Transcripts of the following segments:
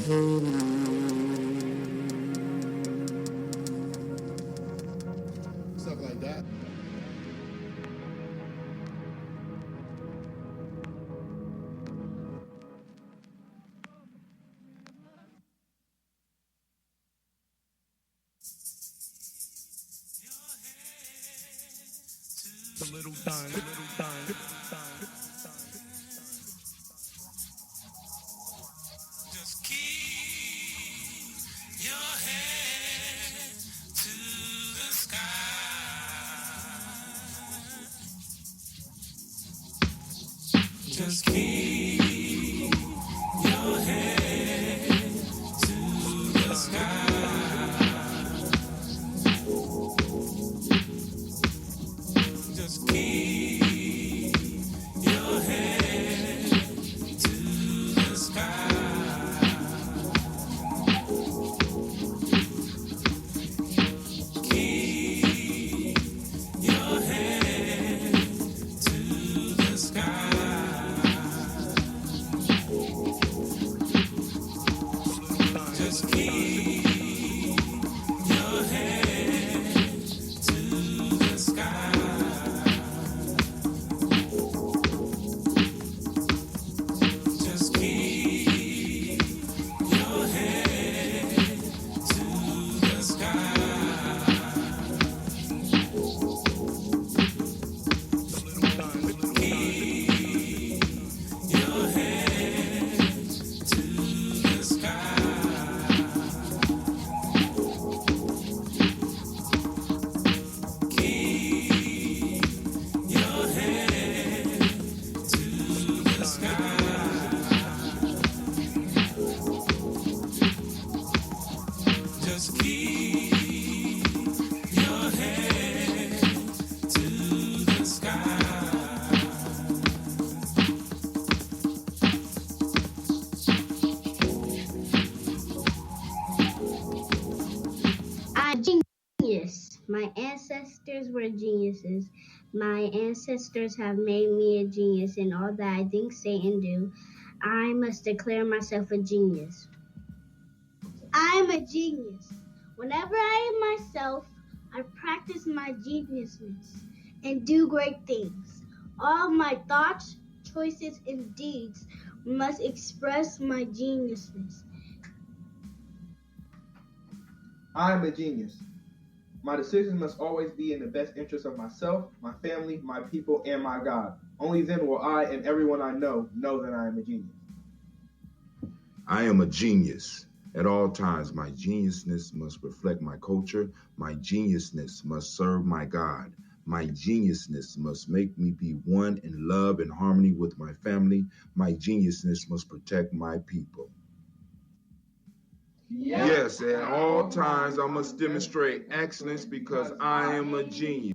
Stuff like that. The little time, the little time. Just keep your head to the sky. Just keep your head to the sky. Just keep your head to the sky. Keep your head to the sky. Just keep your head to the sky. Just keep your head to the sky. Keep your head to the sky. Keep your head to the sky. Just keep your head to the sky. I'm genius. My ancestors were geniuses. My ancestors have made me a genius in all that I think, say, and do. I must declare myself a genius. I'm a genius. Whenever I am myself, I practice my geniusness and do great things. All my thoughts, choices, and deeds must express my geniusness. I am a genius. My decisions must always be in the best interest of myself, my family, my people, and my God. Only then will I and everyone I know that I am a genius. I am a genius. At all times, my geniusness must reflect my culture. My geniusness must serve my God. My geniusness must make me be one in love and harmony with my family. My geniusness must protect my people. Yes, at all times I must demonstrate excellence because I am a genius.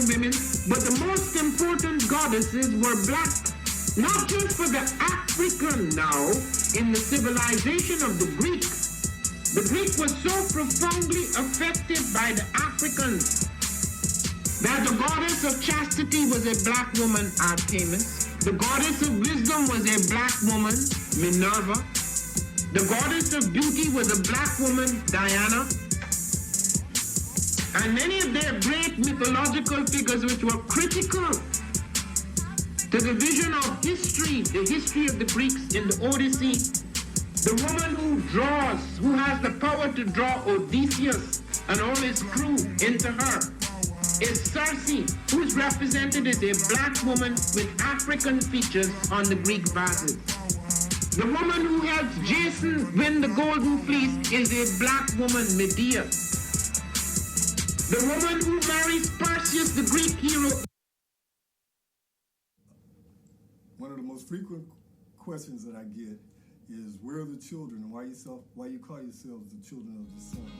Women, but the most important goddesses were black, not just for the African now in the civilization of the Greeks. The Greek was so profoundly affected by the Africans that the goddess of chastity was a black woman, Artemis. The goddess of wisdom was a black woman, Minerva. The goddess of beauty was a black woman, Diana. And many of their great mythological figures which were critical to the vision of history, the history of the Greeks in the Odyssey. The woman who draws, who has the power to draw Odysseus and all his crew into her, is Circe, who is represented as a black woman with African features on the Greek vases. The woman who helps Jason win the golden fleece is a black woman, Medea. The woman who marries Perseus, the Greek hero. One of the most frequent questions that I get is, where are the children, and why you call yourselves the children of the sun?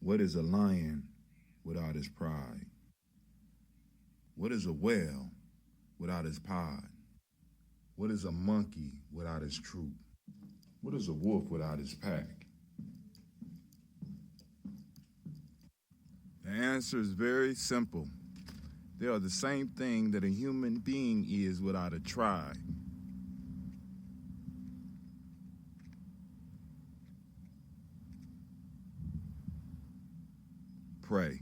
What is a lion without his pride? What is a whale without his pod? What is a monkey without his troop? What is a wolf without his pack? The answer is very simple. They are the same thing that a human being is without a tribe. Pray.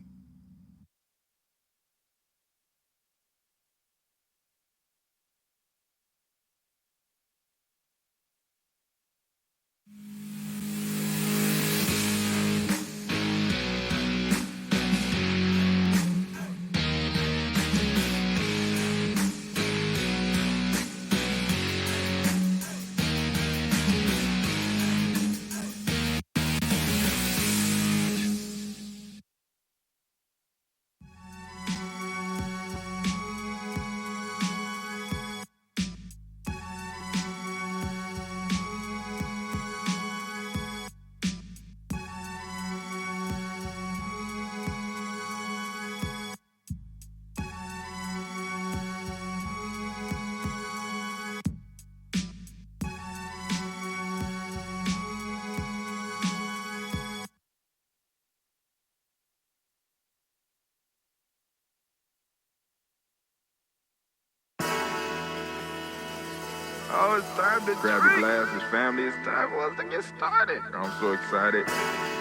Oh, it's time to grab your glasses, family. It's time for us to get started. I'm so excited.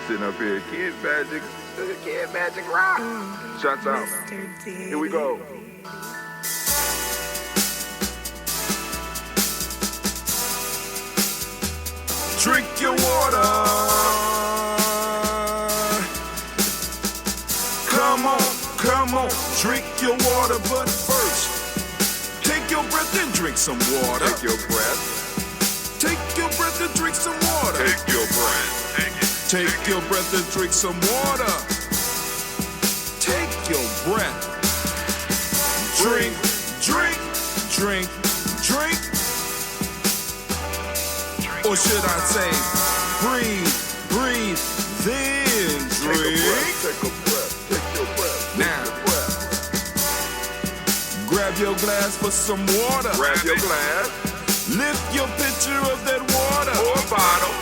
Sitting up here, Kid Magic Rock. Shots out. Here we go. Drink your water. Come on, drink your water, but first, take your breath and drink some water. Take your breath. Take your breath and drink some water. Take your breath. Take it. Take your breath and drink some water. Take your breath. Drink, drink, drink, drink. Or should I say, breathe, breathe, then drink. Take a breath. Take your breath. Now, grab your glass for some water. Grab your glass. Lift your pitcher of that water. Or bottle.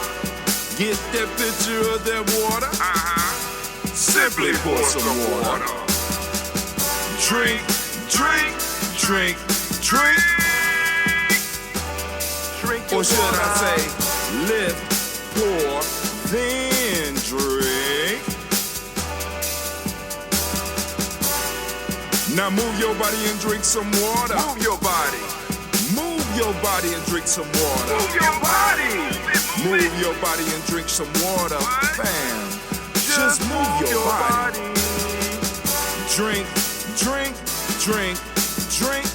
Get that pitcher of that water. Simply pour some water. Drink, drink, drink, drink. Drink Or your should water. I say, lift, pour, then drink. Now move your body and drink some water. Move your body. Move your body and drink some water. Move your body. Move your body and drink some water, fam. Just move your body. Drink, drink, drink, drink.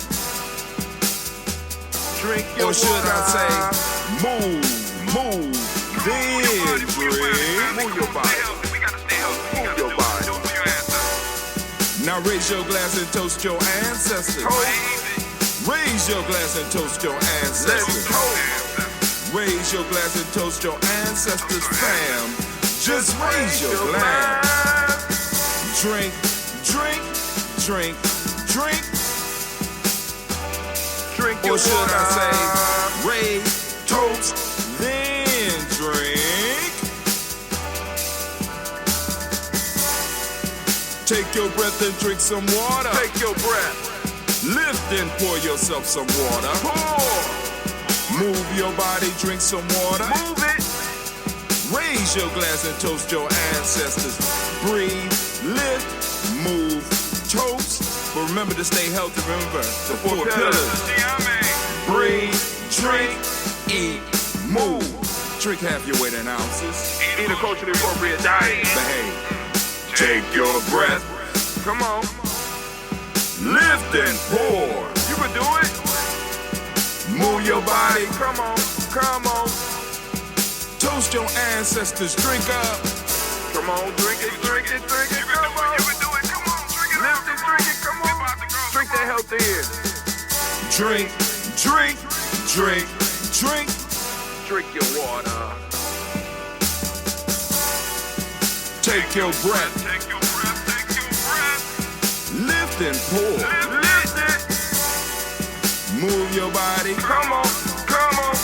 Drink your Or should water. I say, move, then drink. Move your body. Move your body. Now raise your glass and toast your ancestors. Raise your glass and toast your ancestors. Raise your glass and toast your ancestors, fam. Just raise your glass. Drink, drink, drink, drink. Drink your Or should water. I say, raise, toast, then drink. Take your breath and drink some water. Take your breath. Lift and pour yourself some water. Pour. Move your body, drink some water. Move it. Raise your glass and toast your ancestors. Breathe, lift, move, toast. But remember to stay healthy. Remember the four pillars. Breathe, drink, eat, move. Drink half your weight in ounces. Eat a culturally appropriate diet. Behave. Take your breath. Come on. Lift and pour. You can do it. Move your body. Come on. Come on. Toast your ancestors. Drink up. Come on. Drink it. Drink it. Drink it. Come on. You can do it. Come on. Drink it. Lift it. Drink it. Come on. Drink that healthy air. Drink, drink, drink, drink. Drink your water. Take your breath. Take your breath. Take your breath. Lift and pour. Lift it. Move your body. Come on. Come on.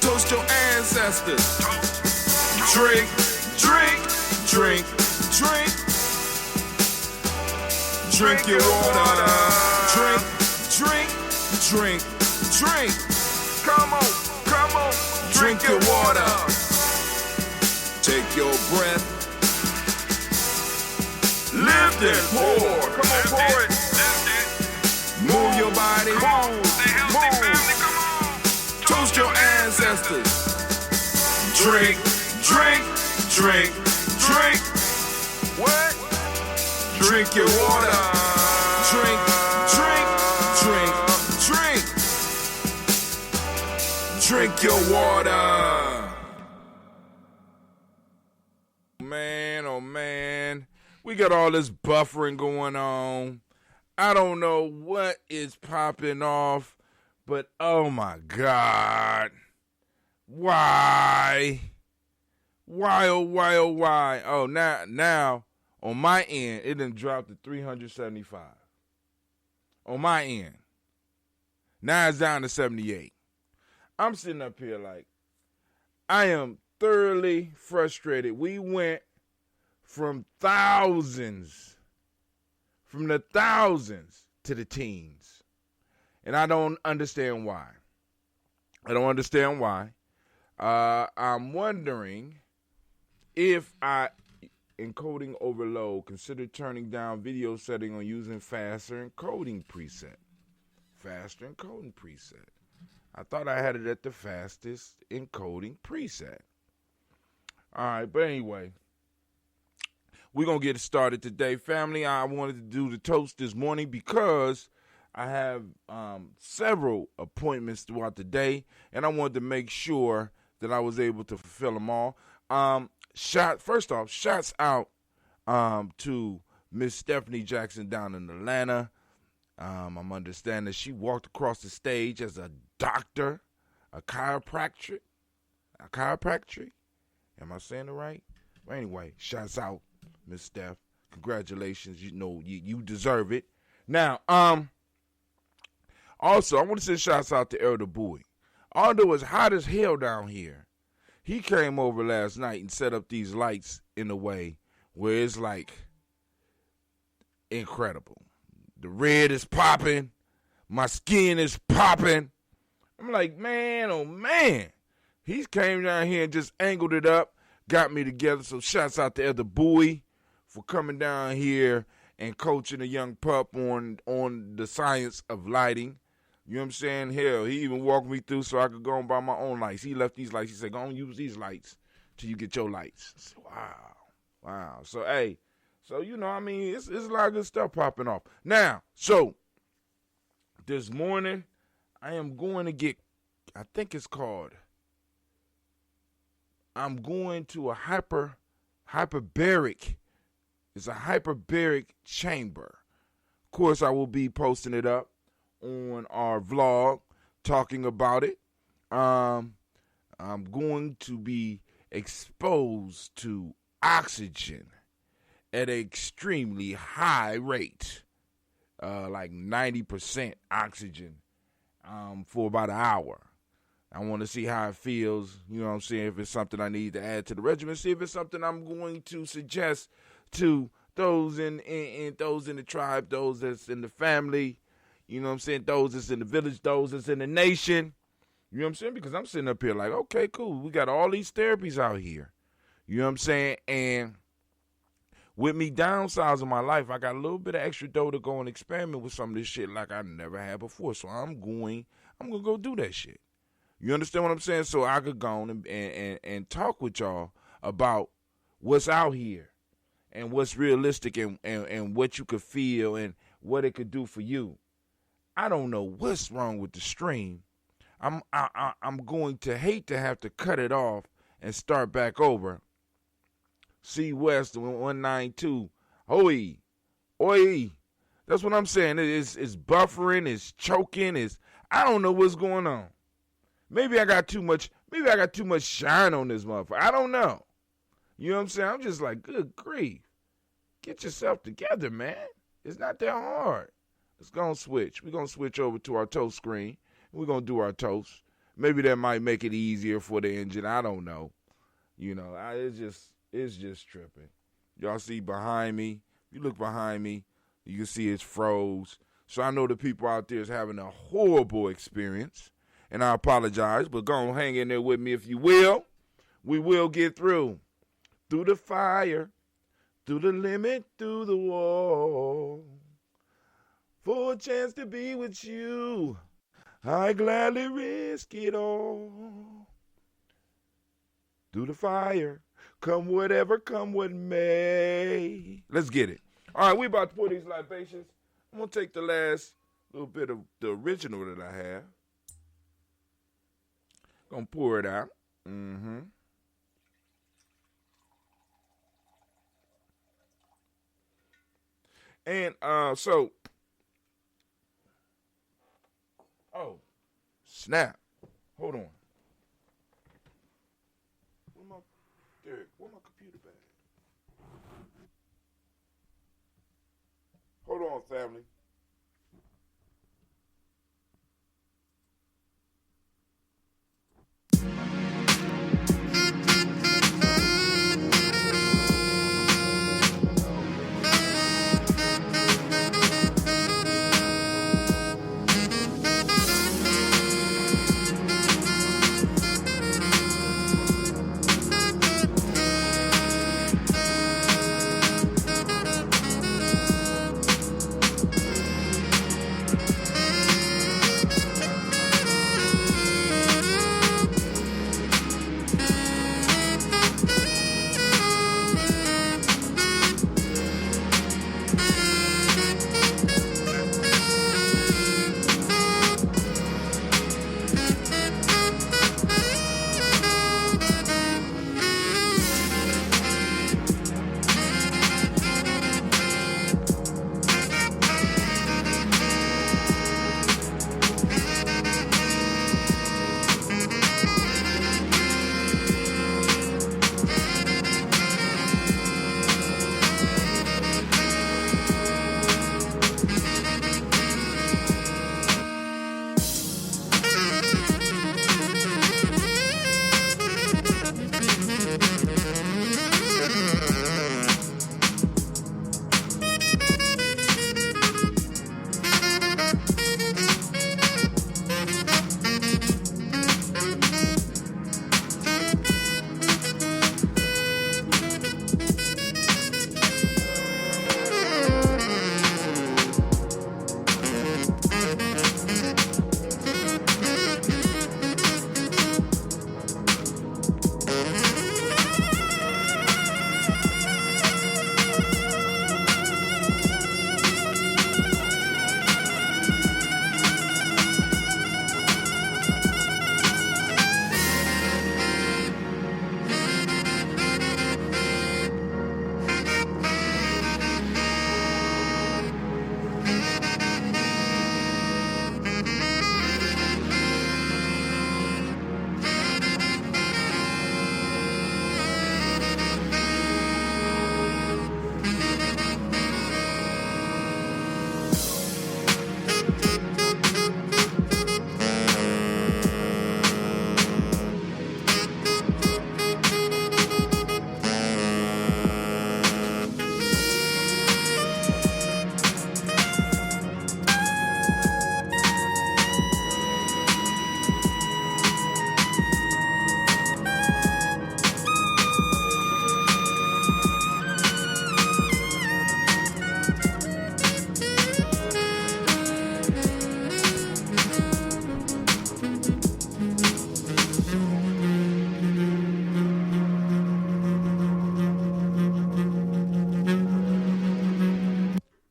Toast your ancestors. Drink, drink, drink, drink. Drink your water. Drink, drink, drink, drink. Come on. Come on. Drink your water. Take your breath. Lift and pour. Come on. Pour it. Move your body. Stay healthy, family. Come on. Toast your ancestors. Drink, drink, drink, drink. What? Drink your water. Drink, drink, drink, drink. Drink your water. Man, oh man. We got all this buffering going on. I don't know what is popping off, but oh my God. Why? Why, oh, why, oh, why? Oh, now, on my end, it done dropped to 375. On my end. Now it's down to 78. I'm sitting up here like, I am thoroughly frustrated. We went from the thousands to the teens. And I don't understand why. I'm wondering if I, encoding overload, consider turning down video setting on using faster encoding preset. Faster encoding preset. I thought I had it at the fastest encoding preset. All right, but anyway, we're going to get started today. Family, I wanted to do the toast this morning because I have several appointments throughout the day, and I wanted to make sure that I was able to fulfill them all. First off, shouts out to Miss Stephanie Jackson down in Atlanta. I'm understanding she walked across the stage as a doctor, a chiropractor. Am I saying it right? Well, anyway, shouts out, Miss Steph. Congratulations. You know, you deserve it. Now, also, I want to send shouts out to Elder Bowie. Although it's hot as hell down here, he came over last night and set up these lights in a way where it's like incredible. The red is popping. My skin is popping. I'm like, man, oh man. He came down here and just angled it up, got me together. So shouts out to Elder Bowie for coming down here and coaching a young pup on the science of lighting. You know what I'm saying? Hell, he even walked me through so I could go and buy my own lights. He left these lights. He said, go and use these lights till you get your lights. I said, wow. So, hey, you know, I mean, it's a lot of good stuff popping off. Now, so this morning, I am going to get, I think it's called, I'm going to a hyperbaric. It's a hyperbaric chamber. Of course, I will be posting it up on our vlog, talking about it. I'm going to be exposed to oxygen at an extremely high rate, like 90% oxygen, for about an hour. I want to see how it feels, you know what I'm saying, if it's something I need to add to the regimen, see if it's something I'm going to suggest to those in the tribe, those that's in the family, you know what I'm saying, those that's in the village, those that's in the nation, you know what I'm saying, because I'm sitting up here like, okay, cool, we got all these therapies out here, you know what I'm saying, and with me downsizing my life, I got a little bit of extra dough to go and experiment with some of this shit like I never had before, so I'm going to go do that shit. You understand what I'm saying? So I could go on and talk with y'all about what's out here and what's realistic and what you could feel and what it could do for you. I don't know what's wrong with the stream. I'm going to hate to have to cut it off and start back over. C West 192. Oi. That's what I'm saying. It's buffering, it's choking, I don't know what's going on. Maybe I got too much shine on this motherfucker. I don't know. You know what I'm saying? I'm just like, good grief. Get yourself together, man. It's not that hard. Let's go and switch. We're going to switch over to our toast screen. We're going to do our toast. Maybe that might make it easier for the engine. I don't know. You know, it's just tripping. Y'all see behind me? If you look behind me, you can see it's froze. So I know the people out there is having a horrible experience. And I apologize, but go on, hang in there with me if you will. We will get through. Through the fire, through the limit, through the wall. For a chance to be with you, I gladly risk it all. Through the fire, come whatever, come what may. Let's get it. All right, we about to pour these libations. I'm going to take the last little bit of the original that I have. Gonna pour it out. And so, oh, snap. Hold on. Where my computer bag? Hold on, family.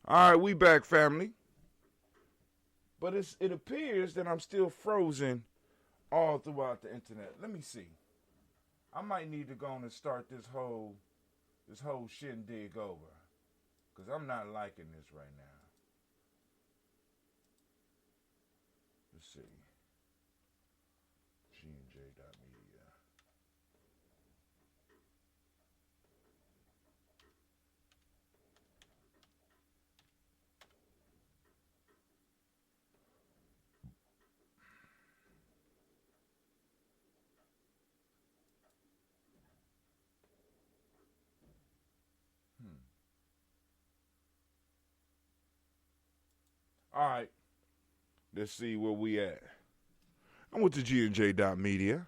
All right, we back, family. But it appears that I'm still frozen all throughout the internet. Let me see. I might need to go on and start this whole shindig over, because I'm not liking this right now. Let's see. Gye-Nyame.media. All right. Let's see where we at. I went to Gye-Nyame.media.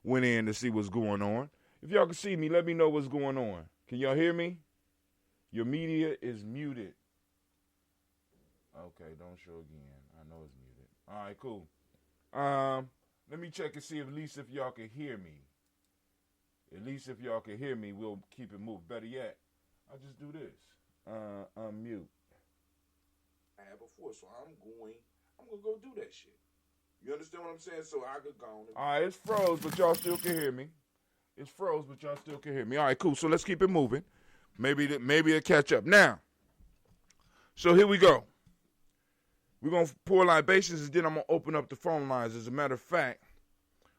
Went in to see what's going on. If y'all can see me, let me know what's going on. Can y'all hear me? Your media is muted. Okay, don't show again. I know it's muted. All right, cool. Let me check and see at least if y'all can hear me. At least if y'all can hear me, we'll keep it moving. Better yet, I'll just do this. Unmute. I had before, so I'm gonna go do that shit. You understand what I'm saying? So I could go on. All right, it's froze, but y'all still can hear me. It's froze, but y'all still can hear me. All right, cool. So let's keep it moving. Maybe it'll catch up. Now, so here we go. We're going to pour libations, and then I'm going to open up the phone lines. As a matter of fact,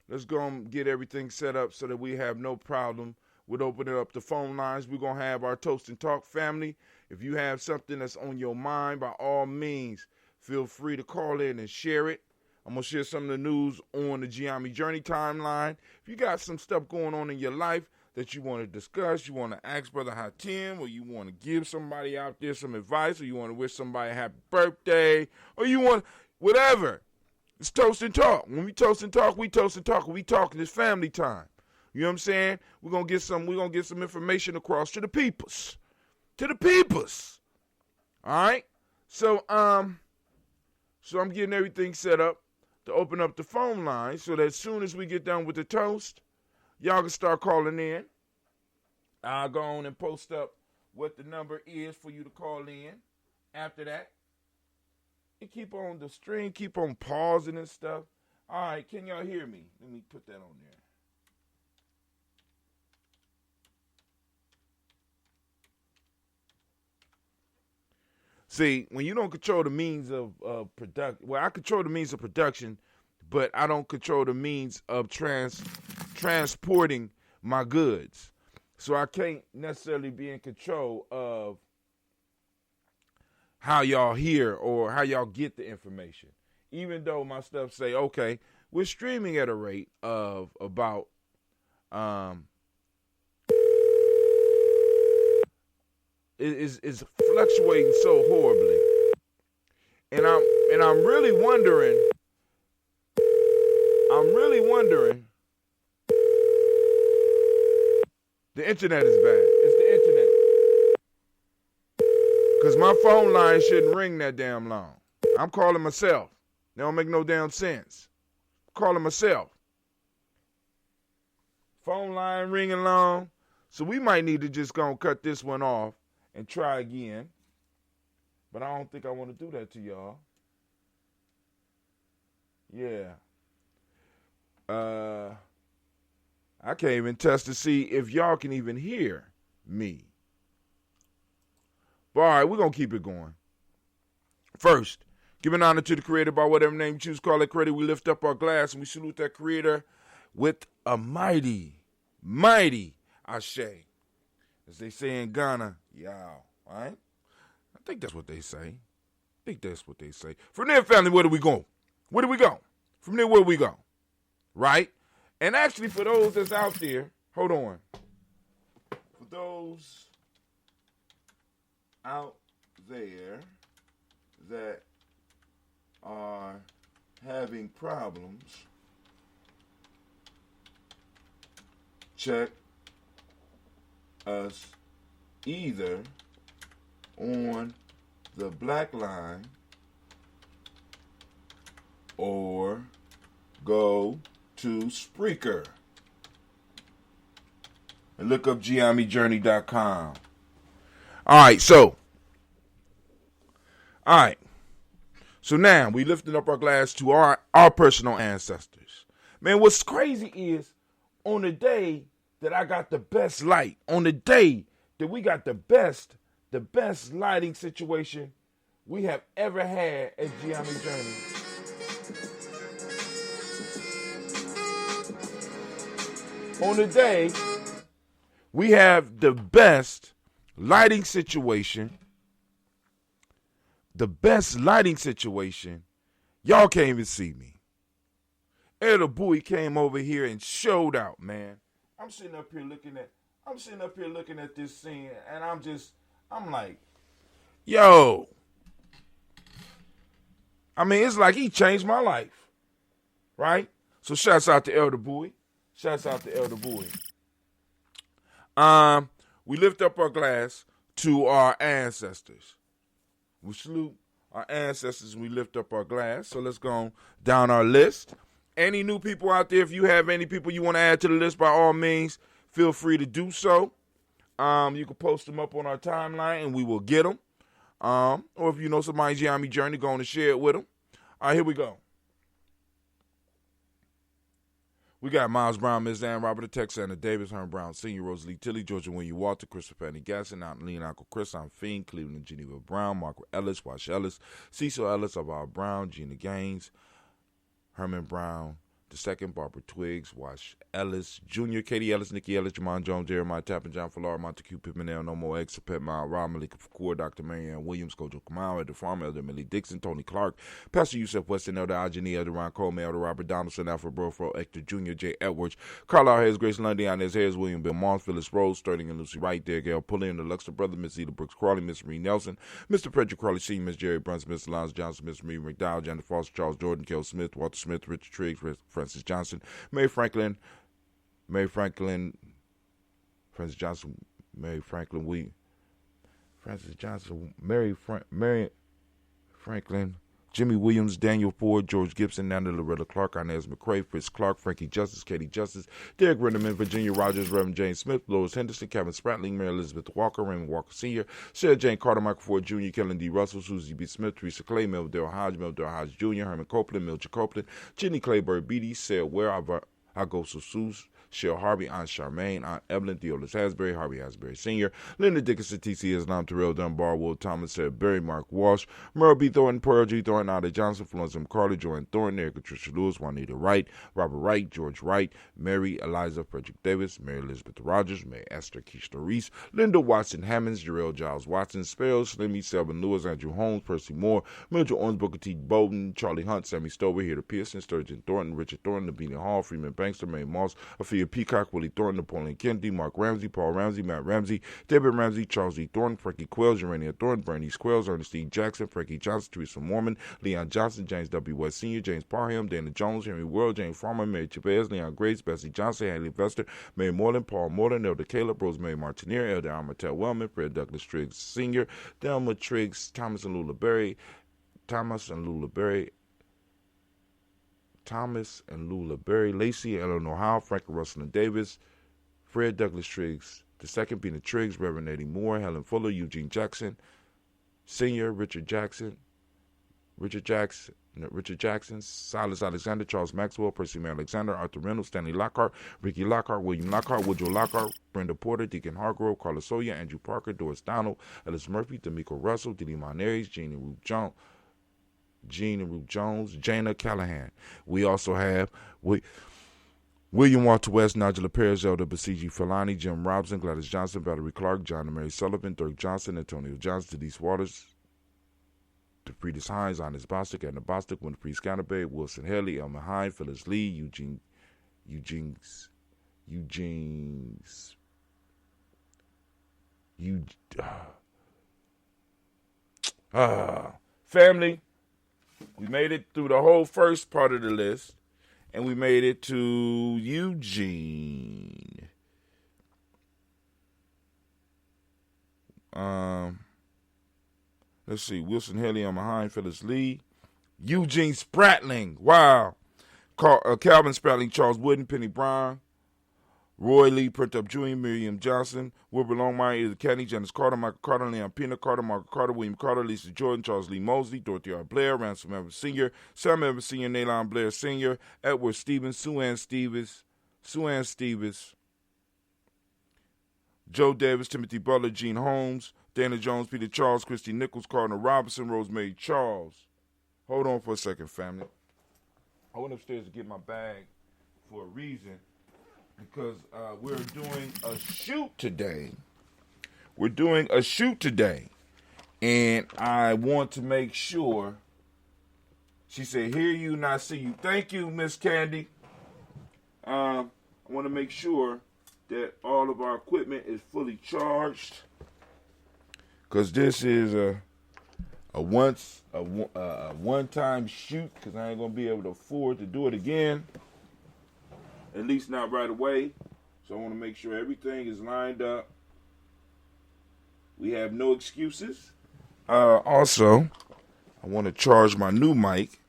let's go and get everything set up so that we have no problem with opening up the phone lines. We're going to have our Toast and Talk family. If you have something that's on your mind, by all means, feel free to call in and share it. I'm going to share some of the news on the Gye-Nyame Journey timeline. If you got some stuff going on in your life that you want to discuss, you want to ask Brother Hatim, or you want to give somebody out there some advice, or you want to wish somebody a happy birthday, or you want whatever, it's Toast and Talk. When we Toast and Talk, we Toast and Talk. We talking this family time. You know what I'm saying? We're gonna get some information across to the peoples. To the peoples. All right? So I'm getting everything set up to open up the phone line so that as soon as we get done with the toast, y'all can start calling in. I'll go on and post up what the number is for you to call in after that. And keep on the string, keep on pausing and stuff. All right, can y'all hear me? Let me put that on there. See, when you don't control the means of production, well, I control the means of production, but I don't control the means of transporting my goods. So I can't necessarily be in control of how y'all hear or how y'all get the information. Even though my stuff say, okay, we're streaming at a rate of about is fluctuating so horribly, and I'm really wondering. The internet is bad. It's the internet, because my phone line shouldn't ring that damn long. I'm calling myself. They don't make no damn sense. I'm calling myself. Phone line ringing long, so we might need to just go and cut this one off and try again. But I don't think I want to do that to y'all. Yeah. I can't even test to see if y'all can even hear me. But all right, we're going to keep it going. First, giving honor to the Creator by whatever name you choose to call it creator. We lift up our glass and we salute that Creator with a mighty, mighty ashe. As they say in Ghana, yow, all right? I think that's what they say. From there, family, where do we go? From there, where do we go? Right? And actually, for those that's out there, hold on. For those out there that are having problems, check us either on the Black Line or go to Spreaker and look up GyeNyameJourney.com. All right, so All right. So now we lifting up our glass to our personal ancestors. Man, what's crazy is on the day that I got the best light, on the day that we got the best lighting situation we have ever had at Gye-Nyame Journey. On the day we have the best lighting situation. The best lighting situation. Y'all can't even see me. Elder Bowie came over here and showed out, man. I'm sitting up here looking at this scene, and I'm like, yo. I mean, it's like he changed my life. Right? So shouts out to Elder Bowie. We lift up our glass to our ancestors. We salute our ancestors and we lift up our glass. So let's go down our list. Any new people out there, if you have any people you want to add to the list, by all means, feel free to do so. You can post them up on our timeline and we will get them. Or if you know somebody's Gye-Nyame Journey, go on and share it with them. All right, here we go. We got Miles Brown, Ms. Ann, Robert Texana, Davis, Herm Brown, Sr., Rosalie Tilly, Georgia William Walter, Christopher Fanny Gasson, Aunt Lean, Uncle Chris, I'm Fiend, Cleveland, Geneva Brown, Margaret Ellis, Wash Ellis, Cecil Ellis, Aval Brown, Gina Gaines, Herman Brown, the second, Barbara Twiggs, Wash Ellis, Jr., Katie Ellis, Nikki Ellis, Jamon Jones, Jeremiah Tappan, John Fallar, Montague Pimenel, No More X, Pet Mile, Rob Malika Fakur, Dr. Marianne Williams, Kojo Kamau, Elder Farmer, Elder Millie Dixon, Tony Clark, Pastor Yusef Weston, Elder Ajani, Elder Ron Coleman, Elder Robert Donaldson, Alfred Burfro, Hector Jr., J. Edwards, Carlisle Hayes, Grace Lundy, Inez Hayes, William Bill Mons, Phyllis Rose, Sterling and Lucy Wright, there, Gail Pulliam, the Luxor Brother, Miss Zeta Brooks Crawley, Miss Marie Nelson, Mr. Frederick Crawley Sr., Miss Jerry Brunson, Mr. Lance Johnson, Miss Marie McDowell, Janet Foster, Charles Jordan, Kel Smith, Walter Smith, Richard Triggs, Francis Johnson, Mary Francis Johnson, Mary Franklin, Jimmy Williams, Daniel Ford, George Gibson, Nana Loretta Clark, Inez McCrae, Fritz Clark, Frankie Justice, Katie Justice, Derek Renderman, Virginia Rogers, Reverend James Smith, Lois Henderson, Kevin Spratling, Mary Elizabeth Walker, Raymond Walker Sr., Sarah Jane Carter, Michael Ford Jr., Kellen D. Russell, Susie B. Smith, Teresa Clay, Melville Hodge Jr., Herman Copeland, Mildred Copeland, Jenny Clayburg Beatty, Sarah Ware, Agosto Seuss, Cheryl Harvey, Aunt Charmaine, Aunt Evelyn, Theolis Hasbury, Harvey Hasbury Sr., Linda Dickinson, T.C. Islam, Terrell Dunbar, Will Thomas, Sarah Berry, Mark Walsh, Merle B. Thornton, Pearl G. Thornton, Ada Johnson, Florence M. Carter, Joanne Thornton, Erica Tricia Lewis, Juanita Wright, Robert Wright, George Wright, Mary Eliza Frederick Davis, Mary Elizabeth Rogers, Mary Esther Keishla Reese, Linda Watson Hammonds, Jarrell Giles Watson, Sparrow, Slimmy, Selvin Lewis, Andrew Holmes, Percy Moore, Mildred Owens, Booker T. Bowden, Charlie Hunt, Sammy Stover, Heather Pearson, Sturgeon Thornton, Richard Thornton, Lavinia Hall, Freeman Bankster, Mae Moss, Afia Peacock, Willie Thornton, Napoleon Kennedy, Mark Ramsey, Paul Ramsey, Matt Ramsey, David Ramsey, Charles E. Thornton, Frankie Quells, Urania Thornton, Bernice Quells, Ernestine Jackson, Frankie Johnson, Teresa Mormon, Leon Johnson, James W. West Sr., James Parham, Dana Jones, Henry World, James Farmer, Mary Chavez, Leon Grace, Bessie Johnson, Haley Vester, Mary Moreland, Paul Moreland, Elder Caleb, Rosemary Martinier, Elder Armatel Wellman, Fred Douglas Triggs Sr., Delma Triggs, Thomas and Lula Berry, Lacey, Eleanor Howe, Frank Russell and Davis, Fred Douglas Triggs, the second being the Triggs, Reverend Eddie Moore, Helen Fuller, Eugene Jackson, Senior, Richard Jackson, Silas Alexander, Charles Maxwell, Percy May Alexander, Arthur Reynolds, Stanley Lockhart, Ricky Lockhart, William Lockhart, Woodrow Lockhart, Brenda Porter, Deacon Hargrove, Carlos Soya, Andrew Parker, Doris Donald, Ellis Murphy, D'Amico Russell, Didi Monares, Jean and Ruth Jones, Jana Callahan. We also have William Walter West, Nigel Perez, Elder Basiji Filani, Jim Robson, Gladys Johnson, Valerie Clark, John and Mary Sullivan, Dirk Johnson, Antonio Johnson, Denise Waters, DeFriedis Hines, Ines Bostic, Edna Bostic, Winfrey Scanterbury, Wilson Haley, Elmer Hine, Phyllis Lee, family. We made it through the whole first part of the list, and we made it to Eugene. Let's see. Wilson Haley on behind, Phyllis Lee. Eugene Spratling. Wow. Calvin Spratling, Charles Wooden, Penny Brown, Roy Lee, Print Up Jr., Miriam Johnson, Wilbur Longmire, Edith Kennedy, Janice Carter, Michael Carter, Leon Pena Carter, Margaret Carter, William Carter, Lisa Jordan, Charles Lee Mosley, Dorothy R. Blair, Ransom Evans Sr., Sam Evans Sr., Nalon Blair Sr., Edward Stevens, Sue Ann Stevens, Joe Davis, Timothy Butler, Gene Holmes, Dana Jones, Peter Charles, Christy Nichols, Cardinal Robinson, Rosemary Charles. Hold on for a second, family. I went upstairs to get my bag for a reason. Because we're doing a shoot today. And I want to make sure. She said, hear you, not see you. Thank you, Miss Candy. I want to make sure that all of our equipment is fully charged. Because this is a one-time shoot. Because I ain't going to be able to afford to do it again. At least not right away. So I want to make sure everything is lined up. We have no excuses. Also, I want to charge my new mic.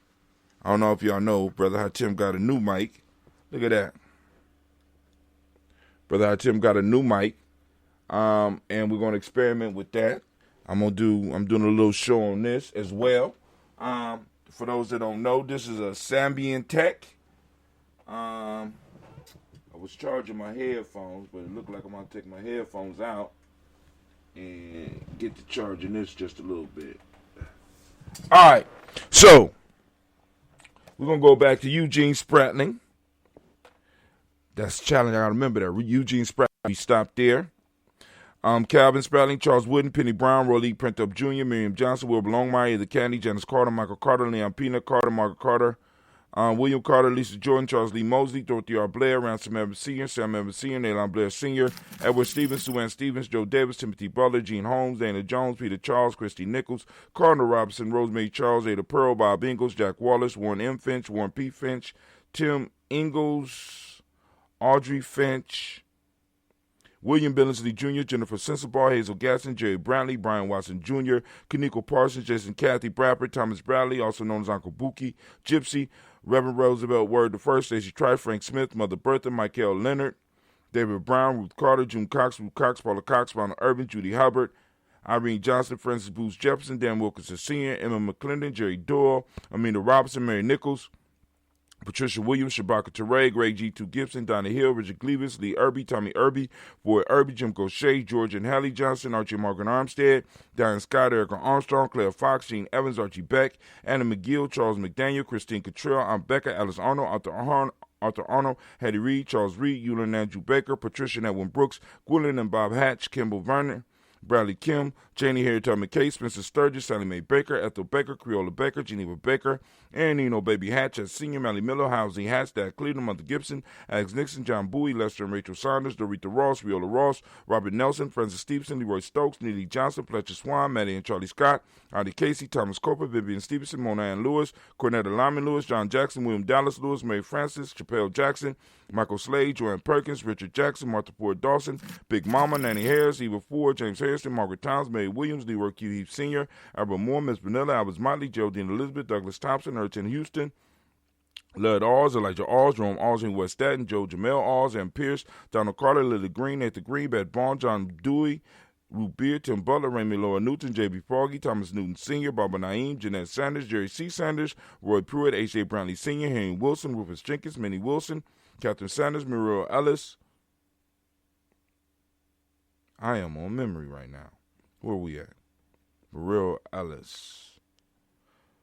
I don't know if y'all know, Brother Hatim got a new mic. Look at that. Brother Hatim got a new mic. And we're going to experiment with that. I'm doing a little show on this as well. For those that don't know, this is a Symbian Tech. I was charging my headphones, but it looked like I'm going to take my headphones out and get to charging this just a little bit. All right, so we're going to go back to Eugene Spratling. That's a challenge. I got to remember that. Eugene Spratling, we stopped there. Calvin Spratling, Charles Wooden, Penny Brown, Roy Lee, Print Up Jr., Miriam Johnson, Wilbur Longmire, The Candy, Janice Carter, Michael Carter, Leon Pena Carter, Margaret Carter, William Carter, Lisa Jordan, Charles Lee Mosley, Dorothy R. Blair, Ransom Evans Sr., Sam Evans Sr., Nalon Blair Sr., Edward Stevens, Sue Ann Stevens, Joe Davis, Timothy Butler, Gene Holmes, Dana Jones, Peter Charles, Christy Nichols, Cardinal Robinson, Rosemary Charles, Ada Pearl, Bob Ingalls, Jack Wallace, Warren M. Finch, Warren P. Finch, Tim Ingalls, Audrey Finch, William Billingsley Jr., Jennifer Sensabaugh, Hazel Gasson, Jerry Brantley, Brian Watson Jr., Kaneko Parsons, Jason Kathy Bradford, Thomas Bradley, also known as Uncle Buki, Gypsy, Reverend Roosevelt Word the First, Stacey Trice, Frank Smith, Mother Bertha, Michael Leonard, David Brown, Ruth Carter, June Cox, Ruth Cox, Paula Cox, Ronald Urban, Judy Hubbard, Irene Johnson, Francis Booth Jefferson, Dan Wilkinson Sr., Emma McClendon, Jerry Doyle, Amina Robinson, Mary Nichols, Patricia Williams, Shabaka Teray, Greg G2 Gibson, Donna Hill, Richard Gleavis, Lee Irby, Tommy Irby, Boy Irby, Jim Gaucher, George and Hallie Johnson, Archie Morgan Armstead, Diane Scott, Erica Armstrong, Claire Fox, Gene Evans, Archie Beck, Anna McGill, Charles McDaniel, Christine Cottrell, Aunt Becca, Alice Arnold, Arthur Arnold, Hattie Reed, Charles Reed, Eulin Andrew Baker, Patricia Edwin Brooks, Gwendolyn and Bob Hatch, Kimball Vernon, Bradley Kim, Janie Harriet McKay, Spencer Sturgis, Sally Mae Baker, Ethel Baker, Creola Baker, Geneva Baker, Aaron Eno Baby Hatch as Senior, Mally Miller, Housing Hatch, Dad Cleveland, Mother Gibson, Alex Nixon, John Bowie, Lester and Rachel Saunders, Dorita Ross, Riola Ross, Robert Nelson, Francis Stevenson, Leroy Stokes, Neely Johnson, Fletcher Swan, Maddie and Charlie Scott, Audie Casey, Thomas Coper, Vivian Stevenson, Mona Ann Lewis, Cornetta Lyman Lewis, John Jackson, William Dallas Lewis, Mary Francis, Chappelle Jackson, Michael Slade, Joanne Perkins, Richard Jackson, Martha Ford Dawson, Big Mama, Nanny Harris, Eva Ford, James Harrison, Margaret Towns, Mary Williams, Leroy Q. Heath Sr., Albert Moore, Miss Vanilla, Albert Motley, Geraldine Elizabeth, Douglas Thompson, Urchin Houston, Lud Alls, Elijah Alls, Jerome Alls, and West Staten, Joe Jamel Alls, and Pierce, Donald Carter, Lily Green, Nathan Green, Beth Bond, John Dewey, Ruth Beard, Tim Butler, Raymond Laura Newton, J.B. Froggy, Thomas Newton Sr., Barbara Naeem, Jeanette Sanders, Jerry C. Sanders, Roy Pruitt, H.J. Brownlee Sr., Henry Wilson, Rufus Jenkins, Minnie Wilson, Catherine Sanders, Muriel Ellis. I am on memory right now. Where are we at? Muriel Ellis.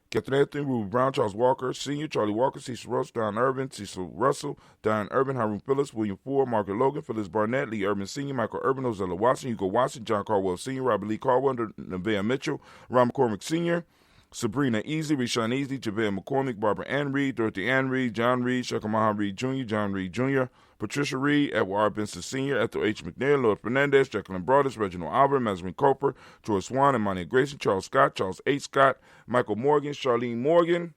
Captain Anthony, Ruben Brown, Charles Walker, Sr., Charlie Walker, Cecil Russell, Don Urban, Cecil Russell, Diane Urban, Hiram Phillips, William Ford, Margaret Logan, Phyllis Barnett, Lee Urban Sr., Michael Urban, Ozella Watson, Hugo Watson, John Caldwell Sr., Robert Lee Caldwell, Nevaeh Mitchell, Ron McCormick Sr., Sabrina Easley, Rashawn Easley, Javale McCormick, Barbara Ann Reed, Dorothy Ann Reed, John Reed, Shakamaha Reed Jr., John Reed Jr., Patricia Reed, Edward R. Benson Sr., Ethel H. McNair, Lord Fernandez, Jacqueline Broadus, Reginald Albert, Mazarin Cooper, George Swan, Imani Grayson, Charles Scott, Charles H. Scott, Michael Morgan, Charlene Morgan,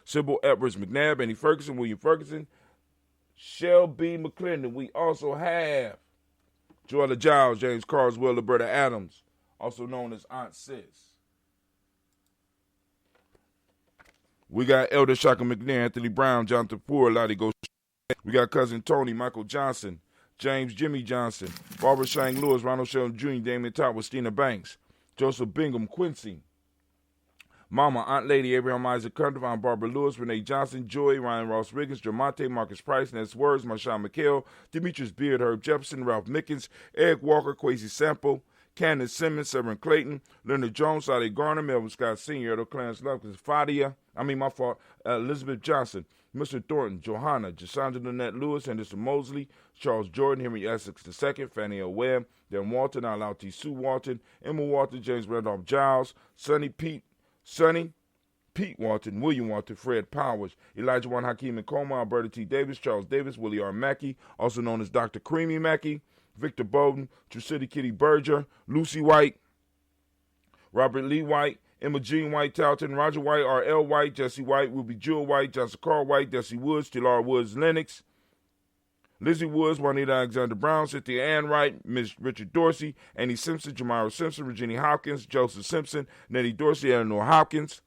Sybil Edwards McNabb, Annie Ferguson, William Ferguson, Shelby McClendon. We also have Joella Giles, James Carswell, Roberta Adams, also known as Aunt Sis. We got Elder Shaka McNair, Anthony Brown, Jonathan Ford, Lottie Go, We got cousin Tony, Michael Johnson, James Jimmy Johnson, Barbara Shang Lewis, Ronald Sheldon Jr., Damien Top, Stina Banks, Joseph Bingham Quincy, Mama, Aunt Lady, Abraham Isaac Cundiff, Barbara Lewis, Renee Johnson, Joy, Ryan Ross Riggins, Jermonte, Marcus Price, Ness Words, Marshawn McHale, Demetrius Beard, Herb Jefferson, Ralph Mickens, Eric Walker, Quasi Sample, Candace Simmons, Severin Clayton, Leonard Jones, Sade Garner, Melvin Scott Sr., Edo Clarence Lovkins, Elizabeth Johnson, Mr. Thornton, Johanna, Jasandra Lynette Lewis, Anderson Mosley, Charles Jordan, Henry Essex II, Fannie L. Webb, Dan Walton, Alau T. Sue Walton, Emma Walton, James Randolph Giles, Sonny, Pete Walton, William Walton, Fred Powers, Elijah Juan Hakeem and Coma, Alberta T. Davis, Charles Davis, Willie R. Mackey, also known as Dr. Creamy Mackey, Victor Bowden, True City Kitty Berger, Lucy White, Robert Lee White, Emma Jean White, Talton, Roger White, R.L. White, Jesse White, Ruby Jewel White, Johnson Carl White, Desi Woods, Tilar Woods, Lennox, Lizzie Woods, Juanita Alexander Brown, Cynthia Ann Wright, Ms. Richard Dorsey, Annie Simpson, Jamira Simpson, Virginia Hopkins, Joseph Simpson, Nettie Dorsey, Eleanor Hopkins,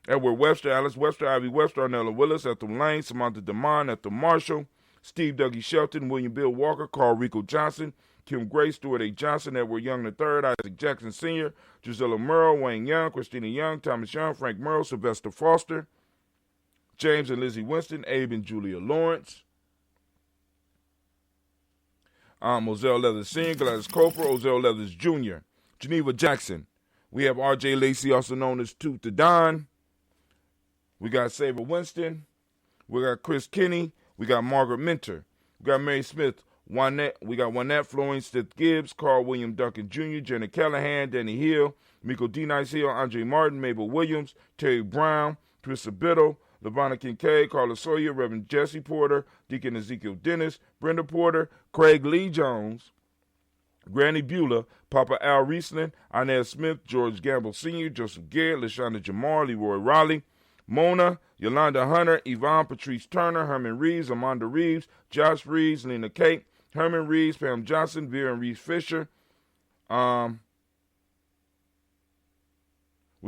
Edward Webster, Alice Webster, Ivy Webster, Arnella Willis, Ethel Lane, Samantha DeMond, Ethel Marshall, Steve Dougie Shelton, William Bill Walker, Carl Rico Johnson, Kim Gray, Stuart A. Johnson, Edward Young III, Isaac Jackson Sr., Gisela Merle, Wayne Young, Christina Young, Thomas Young, Frank Merle, Sylvester Foster, James and Lizzie Winston, Abe and Julia Lawrence, Moselle Leathers Sr., Gladys Cofer, Ozell Leathers Jr., Geneva Jackson. We have R.J. Lacey, also known as Tooth the Don. We got Saber Winston. We got Chris Kinney. We got Margaret Minter. We got Mary Smith. We got Juanette Florence Stith Gibbs, Carl William Duncan Jr., Jenna Callahan, Danny Hill, Miko D. Nice Hill, Andre Martin, Mabel Williams, Terry Brown, Teresa Biddle, LaVonna Kincaid, Carla Sawyer, Reverend Jesse Porter, Deacon Ezekiel Dennis, Brenda Porter, Craig Lee Jones, Granny Beulah, Papa Al Riesling, Inez Smith, George Gamble Sr., Joseph Garrett, LaShonda Jamar, Leroy Raleigh, Mona, Yolanda Hunter, Yvonne Patrice Turner, Herman Reeves, Amanda Reeves, Josh Reeves, Lena Kate, Herman Reeves, Pam Johnson, Vera and Reeves Fisher. We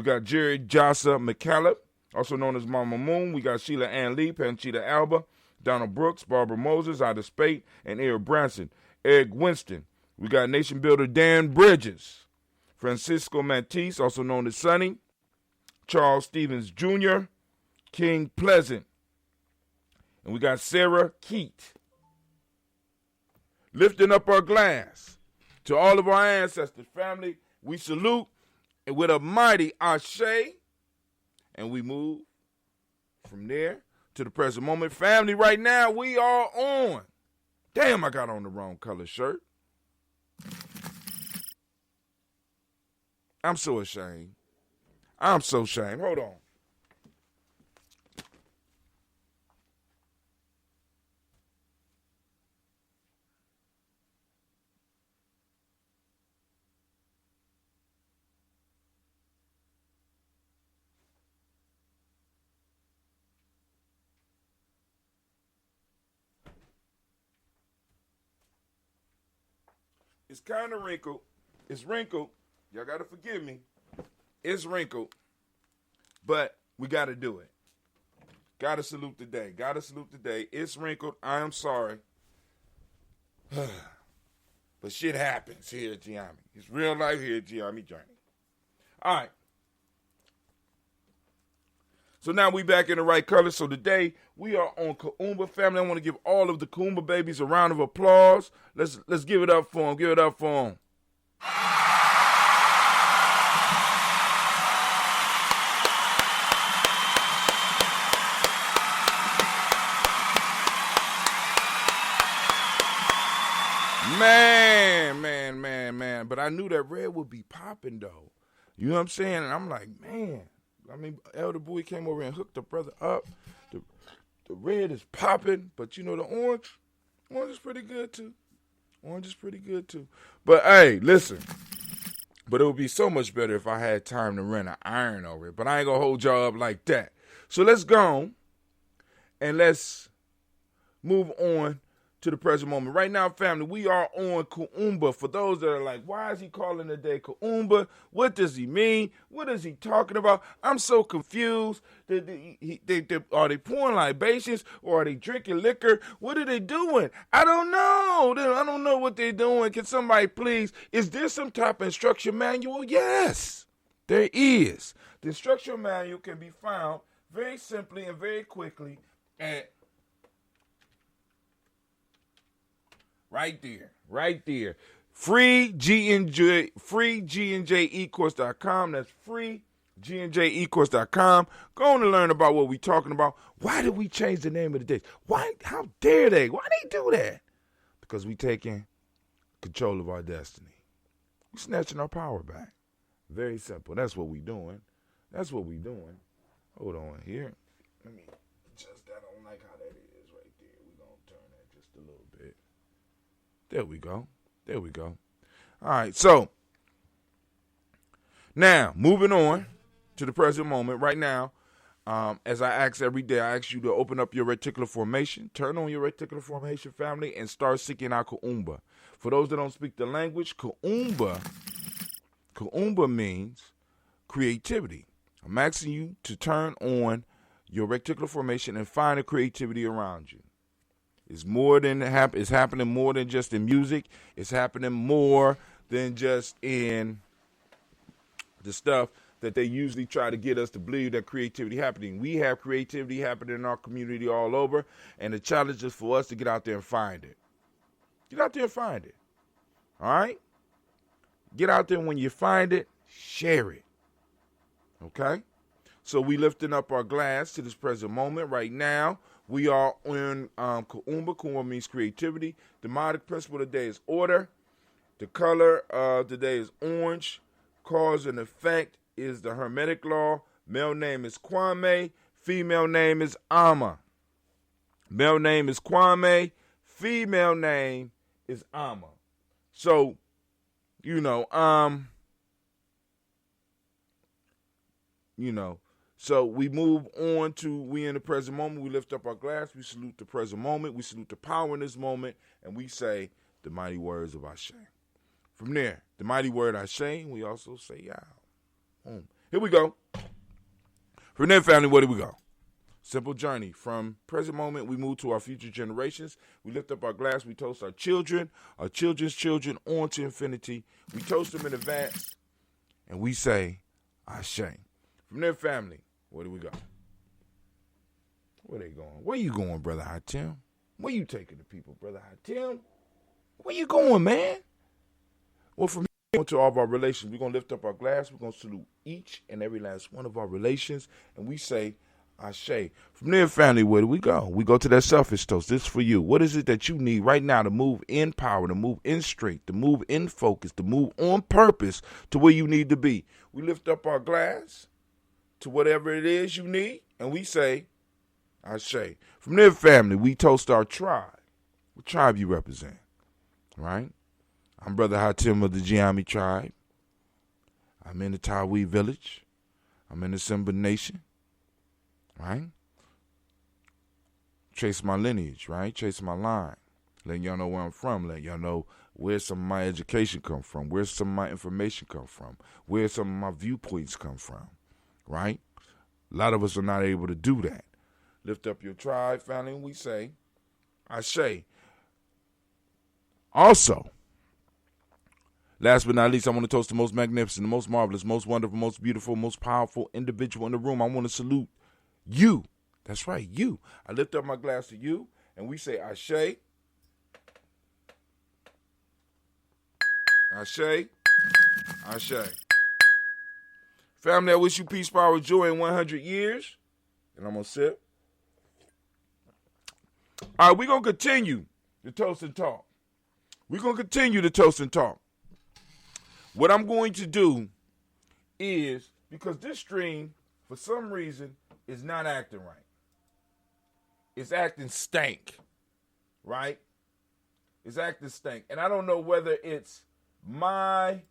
got Jerry Jossa McCallop, also known as Mama Moon. We got Sheila Ann Lee, Panchita Alba, Donald Brooks, Barbara Moses, Ida Spate, and Eric Branson. Eric Winston. We got Nation Builder Dan Bridges, Francisco Matisse, also known as Sonny, Charles Stevens Jr., King Pleasant, and we got Sarah Keat. Lifting up our glass to all of our ancestors, family, we salute and with a mighty ashe, and we move from there to the present moment. Family, right now we are on. Damn, I got on the wrong color shirt. I'm so ashamed. I'm so ashamed. Hold on. It's kind of wrinkled. It's wrinkled. Y'all got to forgive me. It's wrinkled. But we got to do it. Got to salute the day. Got to salute the day. It's wrinkled. I am sorry. But shit happens here at Gye-Nyame. It's real life here at Gye-Nyame Journey. All right. So now we back in the right color. So today we are on Kuumba, family. I want to give all of the Kuumba babies a round of applause. Let's give it up for them. Give it up for them. Man. But I knew that red would be popping, though. You know what I'm saying? And I'm like, man. I mean, Elder Bowie came over and hooked the brother up. The red is popping, but you know the orange is pretty good too. Orange is pretty good too. But hey, listen. But it would be so much better if I had time to rent an iron over it. But I ain't gonna hold y'all up like that. So let's go on and let's move on to the present moment. Right now, family, we are on Kuumba. For those that are like, why is he calling the day Kuumba? What does he mean? What is he talking about? I'm so confused. Are they pouring libations or are they drinking liquor? What are they doing? I don't know. I don't know what they're doing. Can somebody please? Is there some type of instruction manual? Yes, there is. The instruction manual can be found very simply and very quickly at right there. Free GNJecourse.com. That's free GNJecourse.com. Go on and learn about what we're talking about. Why did we change the name of the days? Why? How dare they? Why they do that? Because we taking control of our destiny. We snatching our power back. Very simple. That's what we doing. Hold on here. Let me adjust that. I don't like how that is right there. We're going to turn that just a little bit. There we go. All right, so now moving on to the present moment. Right now, as I ask every day, I ask you to open up your reticular formation, turn on your reticular formation, family, and start seeking out Kuumba. For those that don't speak the language, Kuumba means creativity. I'm asking you to turn on your reticular formation and find the creativity around you. It's happening more than just in music. It's happening more than just in the stuff that they usually try to get us to believe that creativity happening. We have creativity happening in our community all over, and the challenge is for us to get out there and find it. Get out there and find it. All right? Get out there, and when you find it, share it. Okay? So we lifting up our glass to this present moment right now. We are on Kuumba. Kuumba means creativity. The demonic principle of the day is order. The color of the day is orange. Cause and effect is the Hermetic law. Male name is Kwame. Female name is Ama. Male name is Kwame. Female name is Ama. So, so we move on to we in the present moment. We lift up our glass. We salute the present moment. We salute the power in this moment. And we say the mighty words of Ashe. From there, the mighty word Ashe, we also say Yah. Here we go. From there, family, where do we go? Simple journey. From present moment, we move to our future generations. We lift up our glass. We toast our children, our children's children, on to infinity. We toast them in advance. And we say Ashe. From there, family, where do we go? Where they going? Where you going, Brother Hatim? Where you taking the people, Brother Hatim? Where you going, man? Well, from here on to all of our relations, we're going to lift up our glass. We're going to salute each and every last one of our relations. And we say Ashe. From there, family, where do we go? We go to that selfish toast. This is for you. What is it that you need right now to move in power, to move in strength, to move in focus, to move on purpose to where you need to be? We lift up our glass to whatever it is you need, and we say Ashe. From there, family, we toast our tribe. What tribe you represent, right? I'm Brother Hatim of the Gye-Nyame tribe. I'm in the Tawi village. I'm in the Simba Nation, right? Trace my lineage, right? Trace my line. Letting y'all know where I'm from. Letting y'all know where some of my education come from, where some of my information come from, where some of my viewpoints come from, right? A lot of us are not able to do that. Lift up your tribe, family, and we say Ashe. Also, last but not least, I want to toast the most magnificent, the most marvelous, most wonderful, most beautiful, most powerful individual in the room. I want to salute you. That's right, you. I lift up my glass to you, and we say Ashe. Ashe. Ashe. Family, I wish you peace, power, joy in 100 years. And I'm going to sip. All right, we're going to continue the Toast and Talk. We're going to continue the Toast and Talk. What I'm going to do is, because this stream, for some reason, is not acting right. It's acting stank, right? It's acting stank. And I don't know whether it's my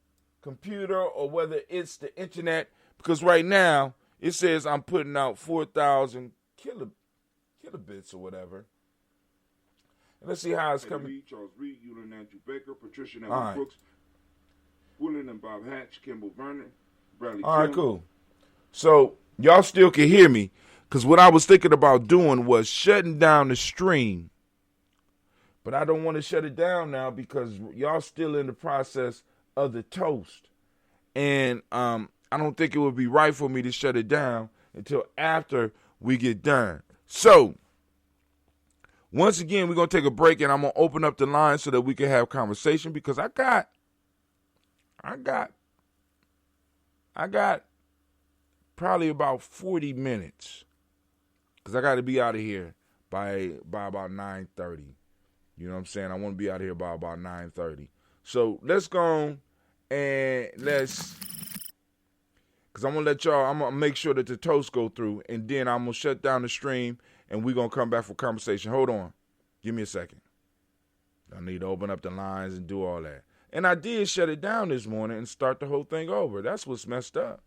computer or whether it's the internet, because right now it says I'm putting out 4,000 kilobits or whatever. And let's see how it's Eddie coming. Reed, Charles Reed, Eulin Andrew Baker, Patricia All right. Brooks, William and Bob Hatch, Kimball Vernon, Bradley All right, Kim. cool. So y'all still can hear me, because what I was thinking about doing was shutting down the stream. But I don't want to shut it down now because y'all still in the process of the toast. And I don't think it would be right for me to shut it down until after we get done. So, once again, we're going to take a break, and I'm going to open up the line so that we can have conversation, because I got probably about 40 minutes, because I got to be out of here by about 9:30. You know what I'm saying? I want to be out of here by about 9:30. So let's go on and because I'm going to let y'all, I'm going to make sure that the toast go through, and then I'm going to shut down the stream, and we're going to come back for conversation. Hold on. Give me a second. I need to open up the lines and do all that. And I did shut it down this morning and start the whole thing over. That's what's messed up.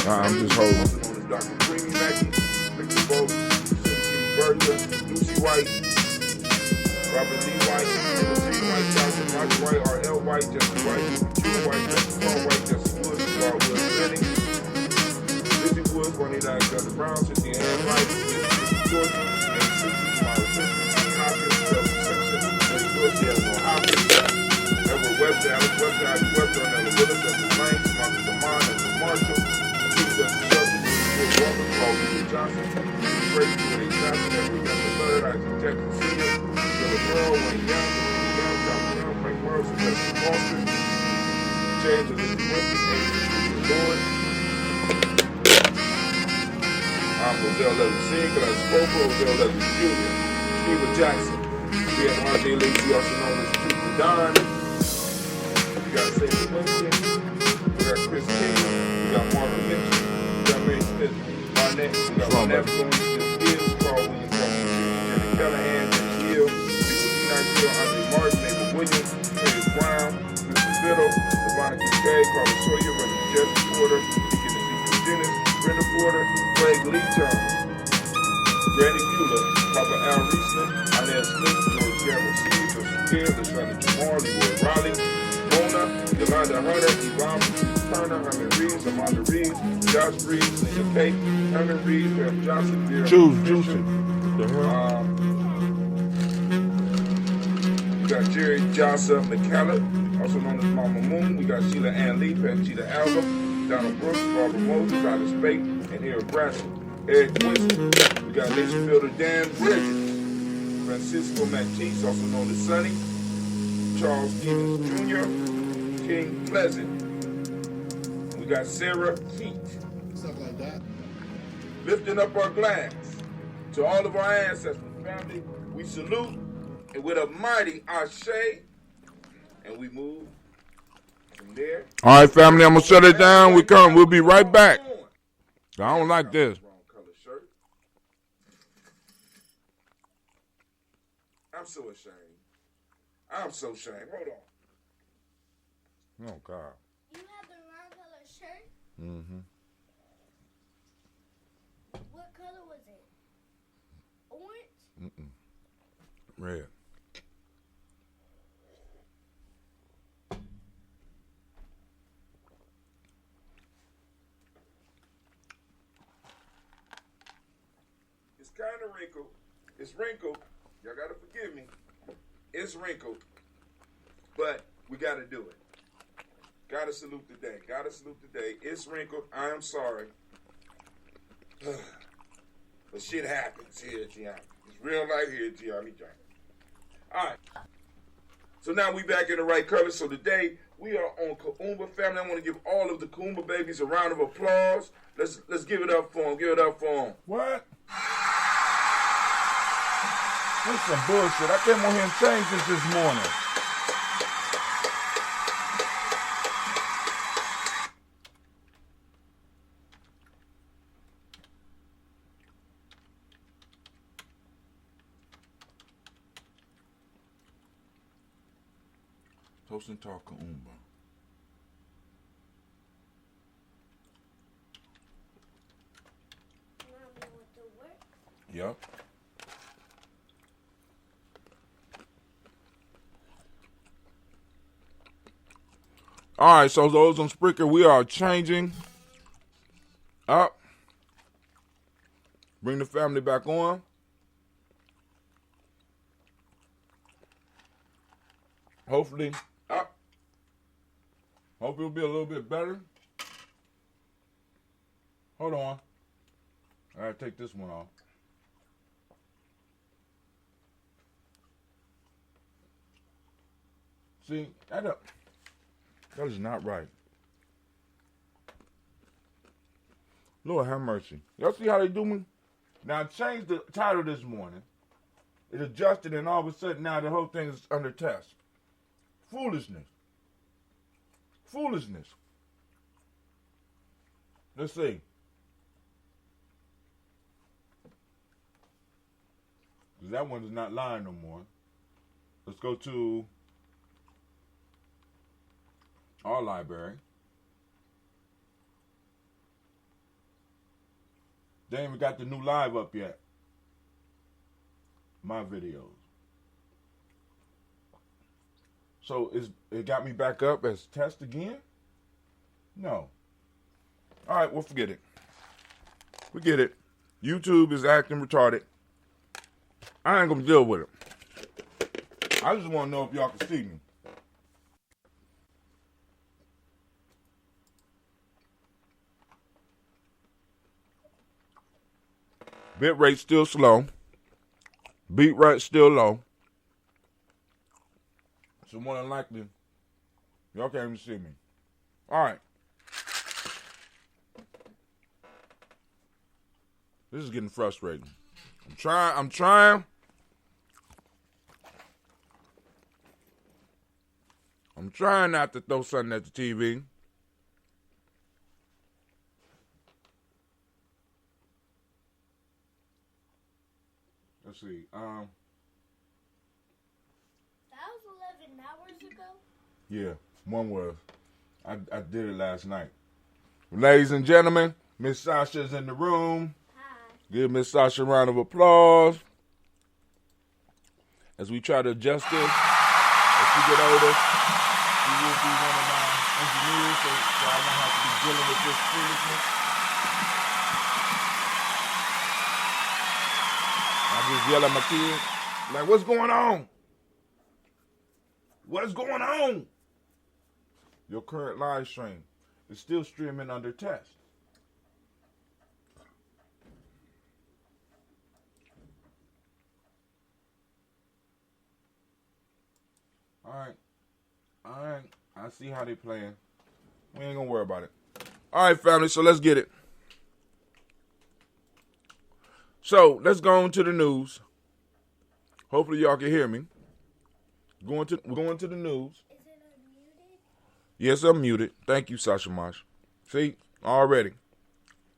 I'm just holding. Lucy White, Robert Lee White, Timothy White, Johnson, Roger White, R.L. White, Justin White, Junior White, Justin Paul White, Justin Woods, Carl Willis Jennings, Lizzie Woods, Juanita Alexander Brown, Cynthia Ann Wright, Georgia, and Susan Miles Simpson, Hopkins, Chelsea Simpson, and Dorsey Eleanor Hopkins, Edward Webster, Alex Webster, Alex Webster, Ella Willis, Justin Blanks, Marcus Lamont, Edward Marshall, Justin Shelton, Will Walker, Paul Peter Johnson, Brady Woody Johnson, Edward Young III, Isaac Jackson Sr., Philip Earl, Wayne Young, John Young, Frank Morrison, Justin Foster, James Elizabeth Winston, Andrew Lord, Roselle Levis Sr., Gladys Pope, Roselle Levis Jr., Stephen Jackson, we have R.J. Lacey, also known as Truth the Don, we got Sadie Winston, we got Chris King, we got Marvin Mitchell, we got Mary Smith, Barnett, we got Ronette Boone, Gibbs, Carl Williams, Jenny Callahan, Jenny Hill, Nigeria, Andre Martin, Mabel Williams, Curtis Brown, Mr. Biddle, Savannah Kincaid, Carlos Sawyer, Reverend Jesse Porter, Deacon Ezekiel Dennis, Brenda Porter, Craig Leachon, Granny Bueller, Papa Al Reisman, Inez Smith, George Gamble C, Joseph Gill, Lashana Jamar, Leroy Raleigh, Mona, Yolanda Hunter, Yvonne Turner, Herman Reeves, Amanda Reeves, Josh Reeves, Linda Kate, Herman Reeves, Jeff Johnson, Vera Fisher, we got Jerry Jossa McCallum, also known as Mama Moon. We got Sheila Ann Lee, Panchita Alba, Donald Brooks, Barbara Moses, Alice Spate, and Eric Bradshaw. Eric Winston. We got Nation Builder Dan Bridges, Francisco Matisse, also known as Sonny, Charles Stevens Jr., King Pleasant. We got Sarah Heat. Stuff like that. Lifting up our glass to all of our ancestors, family. We salute, and with a mighty Ashe, and we move from there. All right, family, I'm going to shut it down. We'll be right back. I don't like this. I'm so ashamed. I'm so ashamed. Hold on. Oh, God. You have the wrong color shirt? Mm-hmm. What color was it? Orange? Mm-mm. Red. It's kind of wrinkled. It's wrinkled. Y'all got to forgive me. It's wrinkled. But we got to do it. Got to salute the day. Got to salute the day. It's wrinkled. I am sorry. But shit happens here, Gye-Nyame. It's real life here, Gye-Nyame. All right. So now we back in the right color. So today we are on Kuumba family. I want to give all of the Kuumba babies a round of applause. Let's give it up for them. Give it up for them. What? That's some bullshit. I came on here and changed this morning. Toast&Talk Kuumba. Mommy went to work. Yep. All right, so those on Spreaker, we are changing up. Bring the family back on. Hopefully, up. Hope it'll be a little bit better. Hold on. I gotta take this one off. See, that is not right. Lord have mercy. Y'all see how they do me? Now I changed the title this morning. It adjusted and all of a sudden now the whole thing is under test. Foolishness. Foolishness. Let's see. Because that one is not lying no more. Let's go to our library. They ain't even got the new live up yet. My videos. So it got me back up as test again? No. All right, well, forget it. Forget it. YouTube is acting retarded. I ain't gonna deal with it. I just want to know if y'all can see me. Bit rate still slow. Beat rate still low. So more than likely, y'all can't even see me. All right. This is getting frustrating. I'm trying. I'm trying not to throw something at the TV. Let's see. That was 11 hours ago? Yeah, one was. I did it last night. Ladies and gentlemen, Miss Sasha's in the room. Hi. Give Miss Sasha a round of applause. As we try to adjust this, as she get older, she will be one of my engineers, so I don't have to be dealing with this foolishness. I just yell at my kids, like, what's going on? What's going on? Your current live stream is still streaming under test. All right. I see how they playing. We ain't gonna worry about it. All right, family. So let's get it. So let's go on to the news. Hopefully y'all can hear me. We're going to the news. Is it unmuted? Yes, I'm muted. Thank you, Sasha Mosh. See, already.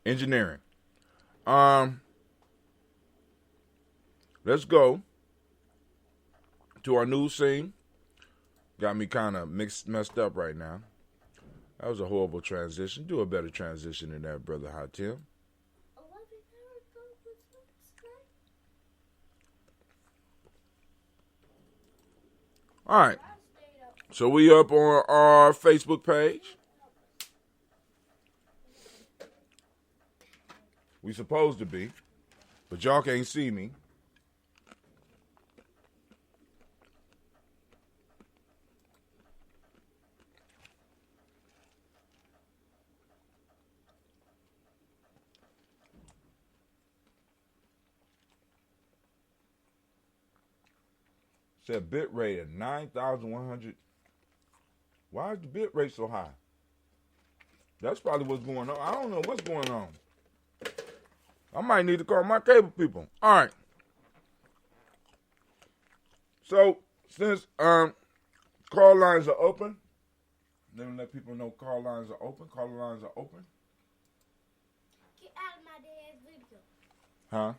Engineering. Let's go to our news scene. Got me kind of messed up right now. That was a horrible transition. Do a better transition than that, Brother Hatim. All right. So we up on our Facebook page. We supposed to be, but y'all can't see me. Said bit rate at 9,100. Why is the bit rate so high? That's probably what's going on. I don't know what's going on. I might need to call my cable people. All right. So since call lines are open, let me let people know call lines are open. Call lines are open. Get out of my dad's video. Huh?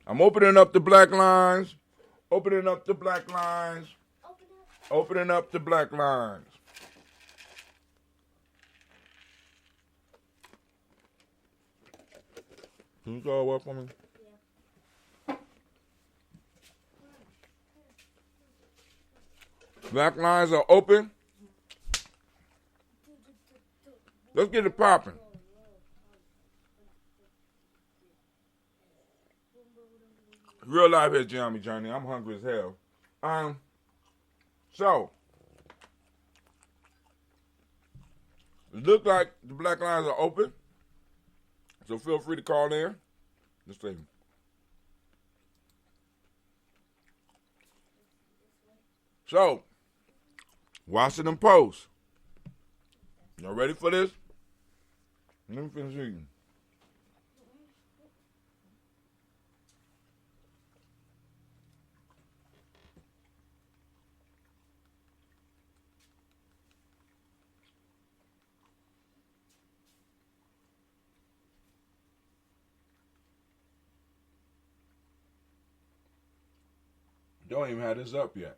I'm opening up the black lines. Opening up the black lines. Opening up the black lines. Can you go up for me? Yeah. Black lines are open. Let's get it popping. Real life here, Gye-Nyame Journey. I'm hungry as hell. So it looks like the black lines are open. So feel free to call in. Let's see. So, Washington Post. Y'all ready for this? Let me finish eating. Don't even have this up yet.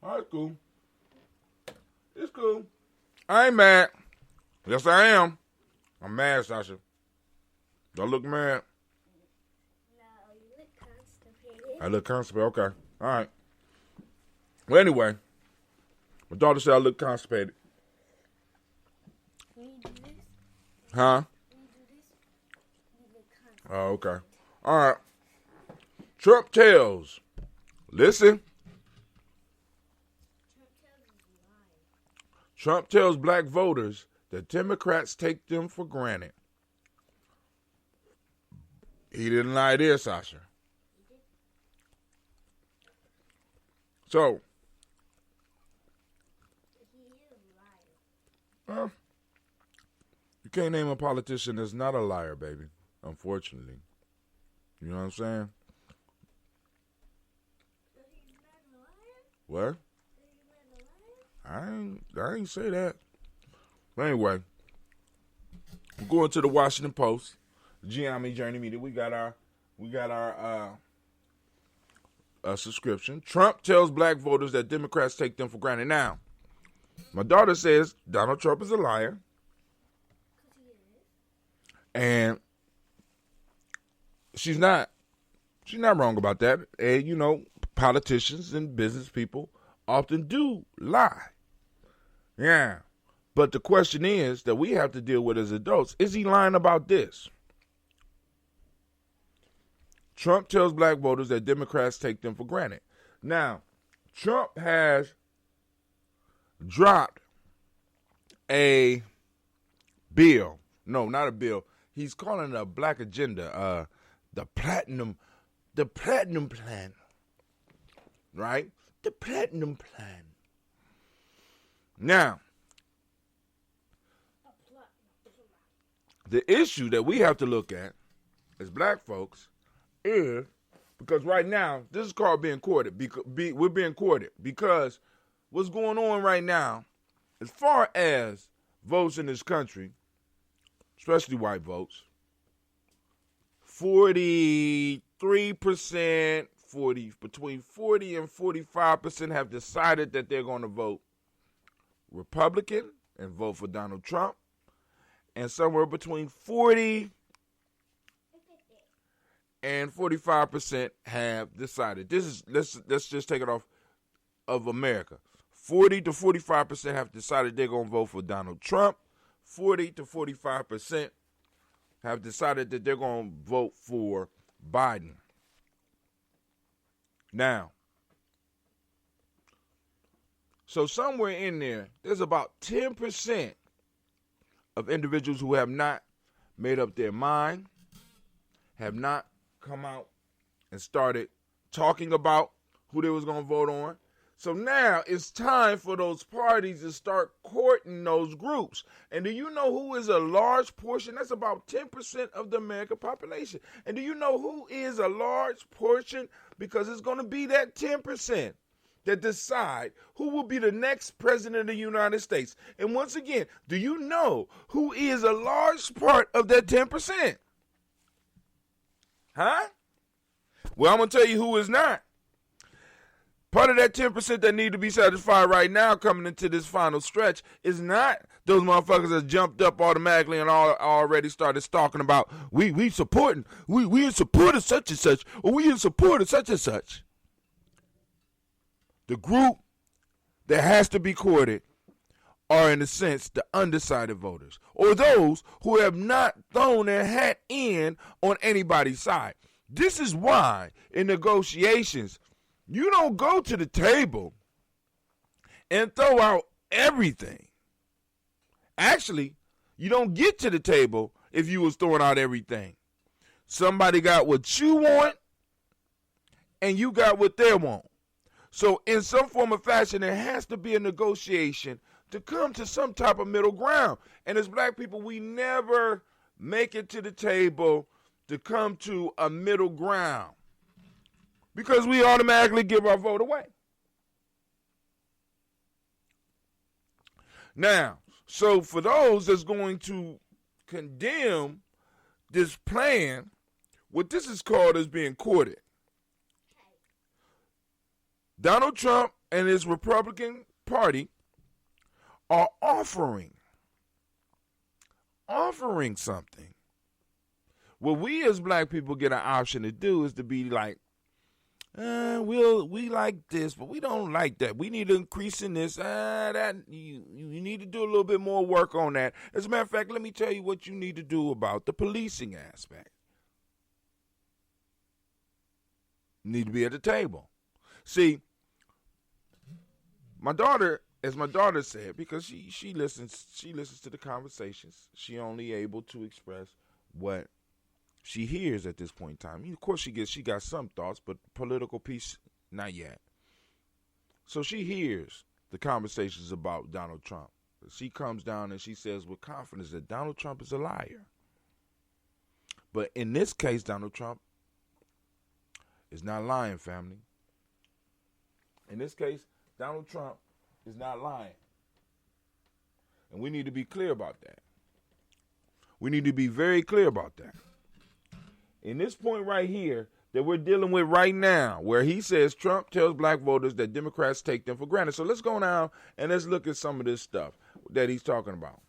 All right, cool. It's cool. I ain't mad. Yes, I am. I'm mad, Sasha. Don't look mad. No, you look constipated. I look constipated. Okay. All right. Well, anyway, my daughter said I look constipated. Can you do this? Huh? Can you do this? You look constipated. Oh, okay. All right. Trump tells. Listen. Trump tells black voters that Democrats take them for granted. He didn't lie there, Sasha. So, you can't name a politician that's not a liar, baby. Unfortunately. You know what I'm saying? What? I ain't say that. But anyway, we're going to the Washington Post, Gye-Nyame Journey Media. We got our subscription. Trump tells black voters that Democrats take them for granted. Now, my daughter says Donald Trump is a liar, and she's not wrong about that. And you know, politicians and business people often do lie. Yeah. But the question is that we have to deal with as adults. Is he lying about this? Trump tells black voters that Democrats take them for granted. Now, Trump has dropped a bill. No, not a bill. He's calling it a black agenda. The platinum plan. Right? The platinum plan. Now, the issue that we have to look at as black folks is, because right now, this is called being courted. We're being courted because what's going on right now, as far as votes in this country, especially white votes, 43%, between 40 and 45% have decided that they're going to vote Republican and vote for Donald Trump. And somewhere between 40 and 45% have decided. This is let's just take it off of America. 40 to 45% have decided they're going to vote for Donald Trump. 40 to 45% have decided that they're going to vote for Biden. Now, so somewhere in there, there's about 10% of individuals who have not made up their mind, have not come out and started talking about who they was going to vote on. So now it's time for those parties to start courting those groups. And do you know who is a large portion? That's about 10% of the American population. And do you know who is a large portion? Because it's going to be that 10% that decide who will be the next president of the United States. And once again, do you know who is a large part of that 10%? Huh? Well, I'm going to tell you who is not. Part of that 10% that need to be satisfied right now coming into this final stretch is not those motherfuckers that jumped up automatically and already started talking about we in support of such and such, or we in support of such and such. The group that has to be courted are, in a sense, the undecided voters, or those who have not thrown their hat in on anybody's side. This is why in negotiations, you don't go to the table and throw out everything. Actually, you don't get to the table if you was throwing out everything. Somebody got what you want, and you got what they want. So in some form or fashion, there has to be a negotiation to come to some type of middle ground. And as black people, we never make it to the table to come to a middle ground, because we automatically give our vote away. Now, so for those that's going to condemn this plan, what this is called is being courted. Donald Trump and his Republican Party are offering something. What we as black people get an option to do is to be like, we like this, but we don't like that. We need to increase in this. That you need to do a little bit more work on that. As a matter of fact, let me tell you what you need to do about the policing aspect. You need to be at the table. See, my daughter, as my daughter said, because she listens to the conversations, she only able to express what she hears at this point in time. Of course, she got some thoughts, but political piece, not yet. So she hears the conversations about Donald Trump. She comes down and she says with confidence that Donald Trump is a liar. But in this case, Donald Trump is not lying, family. In this case, Donald Trump is not lying. And we need to be clear about that. We need to be very clear about that. In this point right here that we're dealing with right now, where he says Trump tells black voters that Democrats take them for granted. So let's go now and let's look at some of this stuff that he's talking about.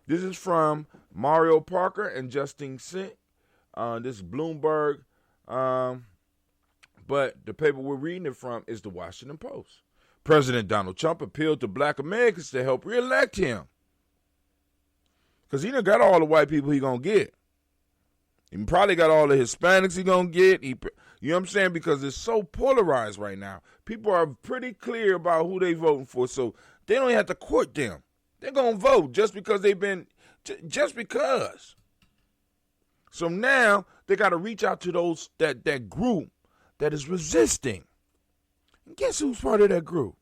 This is from Mario Parker and Justine Sink. This is Bloomberg. But the paper we're reading it from is the Washington Post. President Donald Trump appealed to black Americans to help reelect him, because he done got all the white people he gonna get. He probably got all the Hispanics he gonna get. You know what I'm saying? Because it's so polarized right now. People are pretty clear about who they voting for, so they don't have to court them. They're gonna vote just because just because. So now they got to reach out to those that group that is resisting. And guess who's part of that group?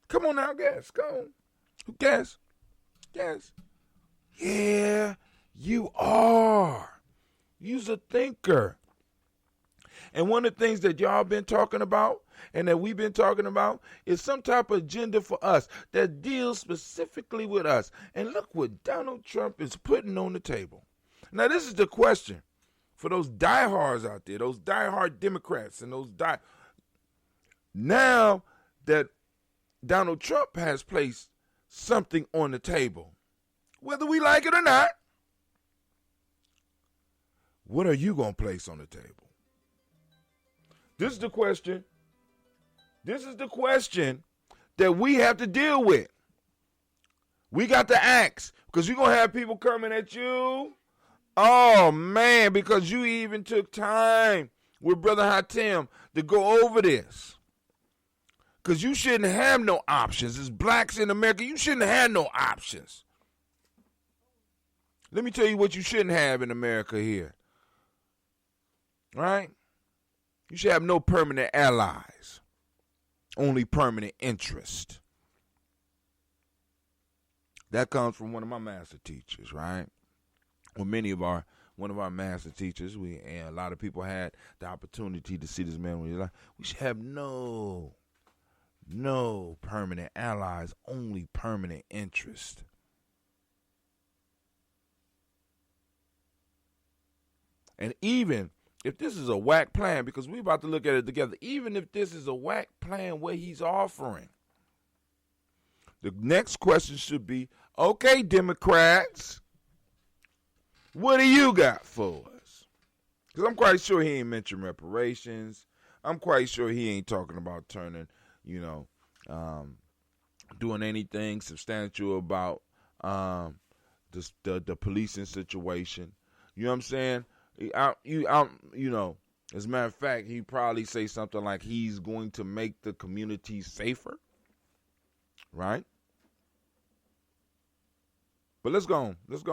Come on now, guess. Come on. Who guess? Guess. Yeah, you are. You's a thinker. And one of the things that y'all been talking about and that we've been talking about is some type of agenda for us that deals specifically with us. And look what Donald Trump is putting on the table. Now, this is the question for those diehards out there, those diehard Democrats and those now that Donald Trump has placed something on the table, whether we like it or not, what are you going to place on the table? This is the question. This is the question that we have to deal with. We got to ask, because you're going to have people coming at you. Oh, man, because you even took time with Brother Hatem to go over this. Because you shouldn't have no options. As blacks in America, you shouldn't have no options. Let me tell you what you shouldn't have in America here. Right? You should have no permanent allies. Only permanent interest. That comes from one of my master teachers, right? Well, one of our master teachers, and a lot of people had the opportunity to see this man when he was like, we should have no permanent allies, only permanent interest. And even if this is a whack plan, because we're about to look at it together, even if this is a whack plan what he's offering, the next question should be, okay, Democrats, what do you got for us? Because I'm quite sure he ain't mentioned reparations. I'm quite sure he ain't talking about turning, doing anything substantial about the policing situation. You know what I'm saying? As a matter of fact, he probably say something like he's going to make the community safer, right? But let's go on. Let's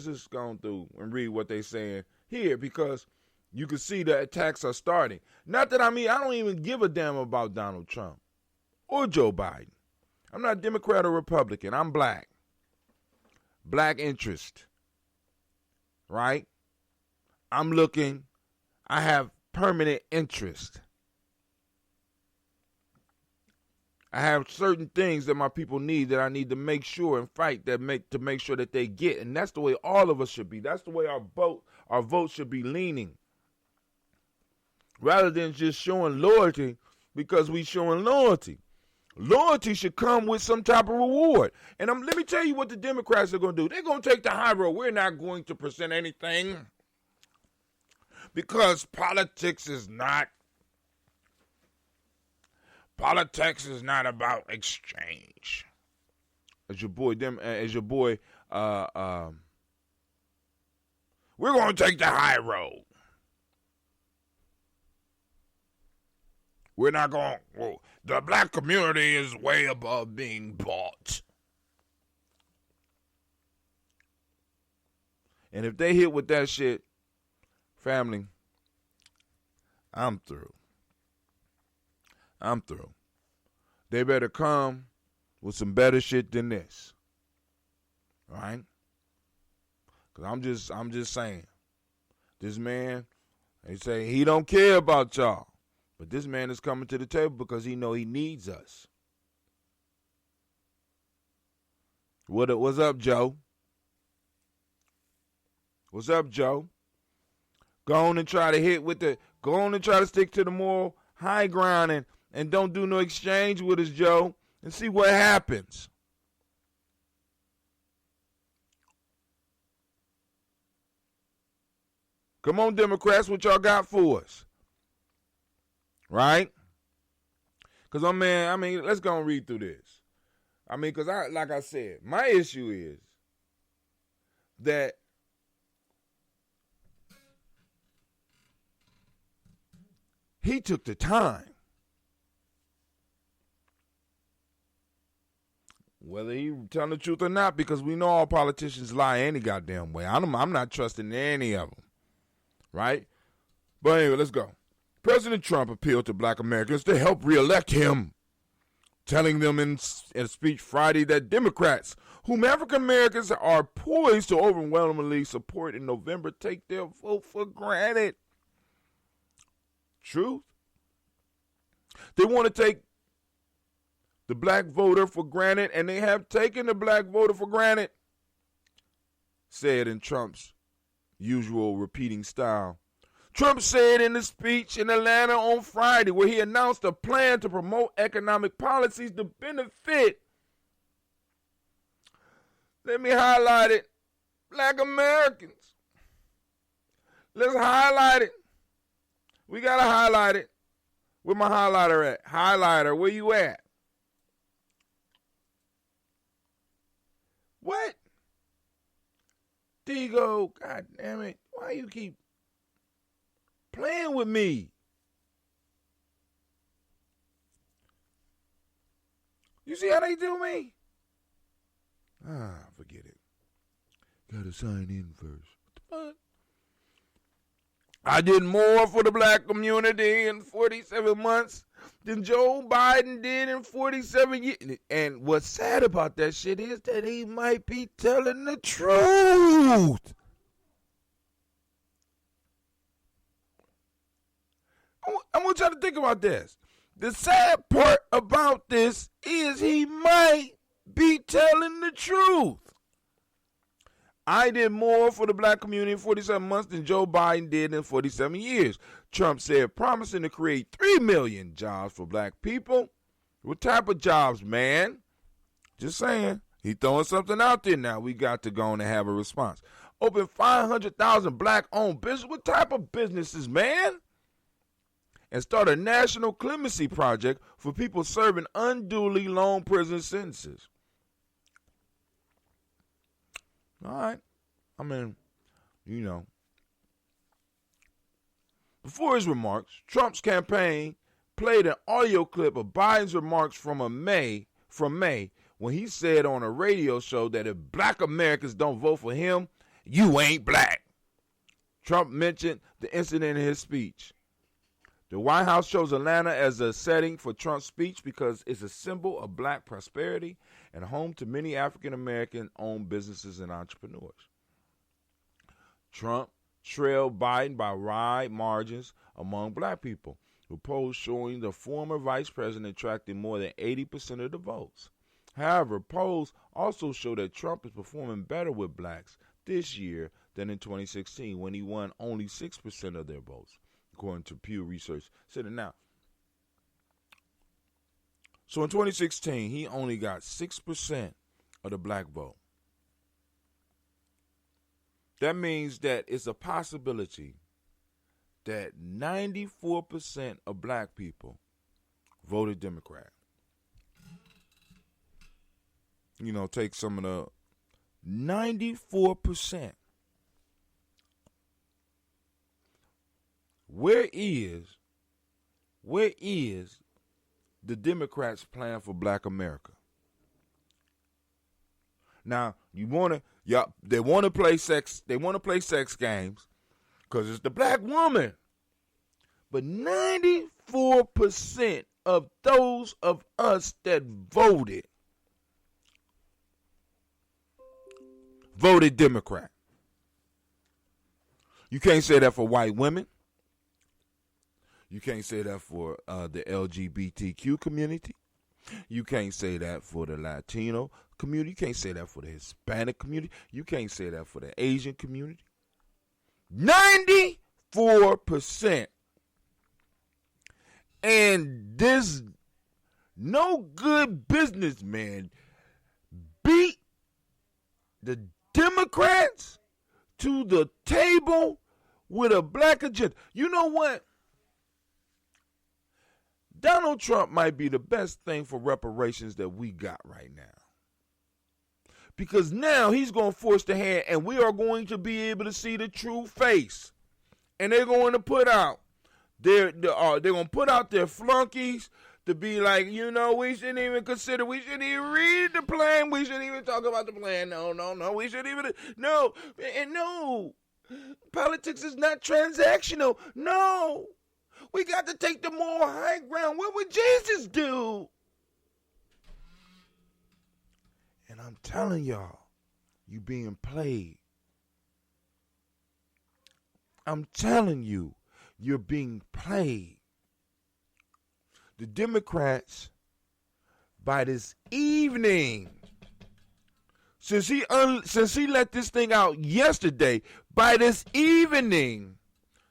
just go on through and read what they saying here, because you can see the attacks are starting. Not that I don't even give a damn about Donald Trump or Joe Biden. I'm not Democrat or Republican. I'm black. Black interest, right? I have permanent interest. I have certain things that my people need that I need to make sure and fight to make sure that they get. And that's the way all of us should be. That's the way our vote should be leaning. Rather than just showing loyalty because we showing loyalty. Loyalty should come with some type of reward. And let me tell you what the Democrats are going to do. They're going to take the high road. We're not going to present anything, because politics is not about exchange. As your boy, we're going to take the high road. We're not going, the black community is way above being bought. And if they hit with that shit, family, I'm through. They better come with some better shit than this. All right? Because I'm just saying. This man, they say he don't care about y'all. But this man is coming to the table because he know he needs us. What's up, Joe? What's up, Joe? Go on and try to stick to the moral high ground and don't do no exchange with us, Joe, and see what happens. Come on, Democrats, what y'all got for us? Right? Because, let's go and read through this. Because like I said, my issue is that he took the time. Whether he telling the truth or not, because we know all politicians lie any goddamn way. I'm not trusting any of them. Right? But anyway, let's go. President Trump appealed to black Americans to help reelect him, telling them in a speech Friday that Democrats, whom African Americans are poised to overwhelmingly support in November, take their vote for granted. Truth. They want to take the black voter for granted, and they have taken the black voter for granted, said in Trump's usual repeating style. Trump said in a speech in Atlanta on Friday, where he announced a plan to promote economic policies to benefit, let me highlight it, black Americans. Let's highlight it. We got to highlight it. Where my highlighter at? Highlighter, where you at? What? There you go. God damn it. Why you keep playing with me? You see how they do me? Forget it. Gotta sign in first. What the fuck? I did more for the black community in 47 months than Joe Biden did in 47 years. And what's sad about that shit is that he might be telling the truth. I want y'all to think about this. The sad part about this is he might be telling the truth. I did more for the black community in 47 months than Joe Biden did in 47 years. Trump said, promising to create 3 million jobs for black people. What type of jobs, man? Just saying. He throwing something out there now. We got to go on and have a response. Open 500,000 black-owned businesses. What type of businesses, man? And start a national clemency project for people serving unduly long prison sentences. All right. I mean, you know. Before his remarks, Trump's campaign played an audio clip of Biden's remarks from May when he said on a radio show that if black Americans don't vote for him, you ain't black. Trump mentioned the incident in his speech. The White House chose Atlanta as a setting for Trump's speech because it's a symbol of black prosperity and home to many African-American-owned businesses and entrepreneurs. Trump trailed Biden by wide margins among black people, with polls showing the former vice president attracting more than 80% of the votes. However, polls also show that Trump is performing better with blacks this year than in 2016, when he won only 6% of their votes, according to Pew Research. Said it now. So in 2016, he only got 6% of the black vote. That means that it's a possibility that 94% of black people voted Democrat. You know, take some of the 94%. Where is the Democrats' plan for black America? Now, they want to play sex games because it's the black woman. But 94% of those of us that voted Democrat. You can't say that for white women. You can't say that for the LGBTQ community. You can't say that for the Latino community. You can't say that for the Hispanic community. You can't say that for the Asian community. 94%. And this no good businessman beat the Democrats to the table with a black agenda. You know what? Donald Trump might be the best thing for reparations that we got right now. Because now he's going to force the hand, and we are going to be able to see the true face. And they're going to put out they're going to put out their flunkies to be like, you know, we shouldn't even read the plan. We shouldn't even talk about the plan. No. We shouldn't even, no. And no, politics is not transactional. No. We got to take the moral high ground. What would Jesus do? And I'm telling y'all, you being played. I'm telling you, you're being played. The Democrats, by this evening, since he let this thing out yesterday, by this evening,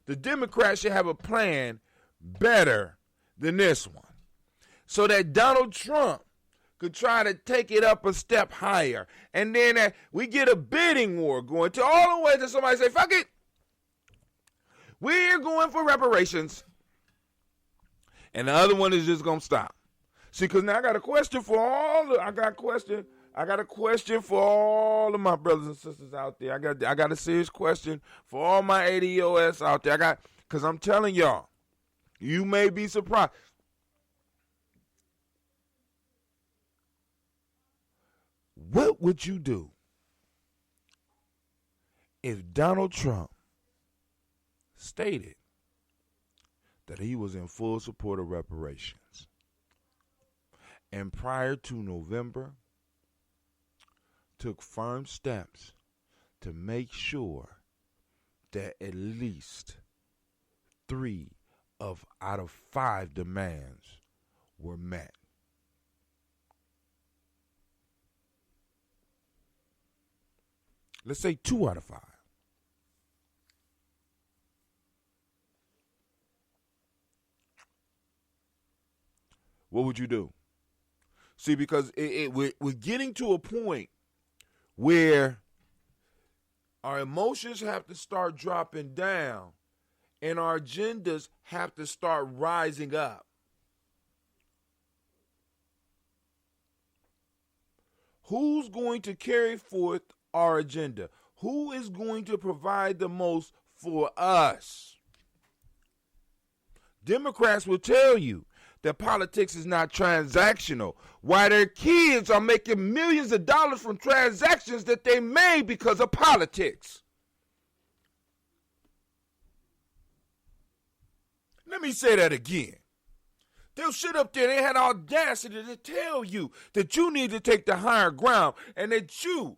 the Democrats should have a plan better than this one, so that Donald Trump could try to take it up a step higher, and then we get a bidding war going to all the way to somebody say, "Fuck it, we're going for reparations," and the other one is just gonna stop. See, because now I got a question for I got a question for all of my brothers and sisters out there. I got a serious question for all my ADOS out there. Because I'm telling y'all, you may be surprised. What would you do if Donald Trump stated that he was in full support of reparations, and prior to November took firm steps to make sure that at least 3 out of 5 demands were met? Let's say 2 out of 5. What would you do? See, because we're getting to a point where our emotions have to start dropping down and our agendas have to start rising up. Who's going to carry forth our agenda? Who is going to provide the most for us? Democrats will tell you that politics is not transactional, while their kids are making millions of dollars from transactions that they made because of politics. Let me say that again. They'll sit up there, they had audacity to tell you that you need to take the higher ground and that you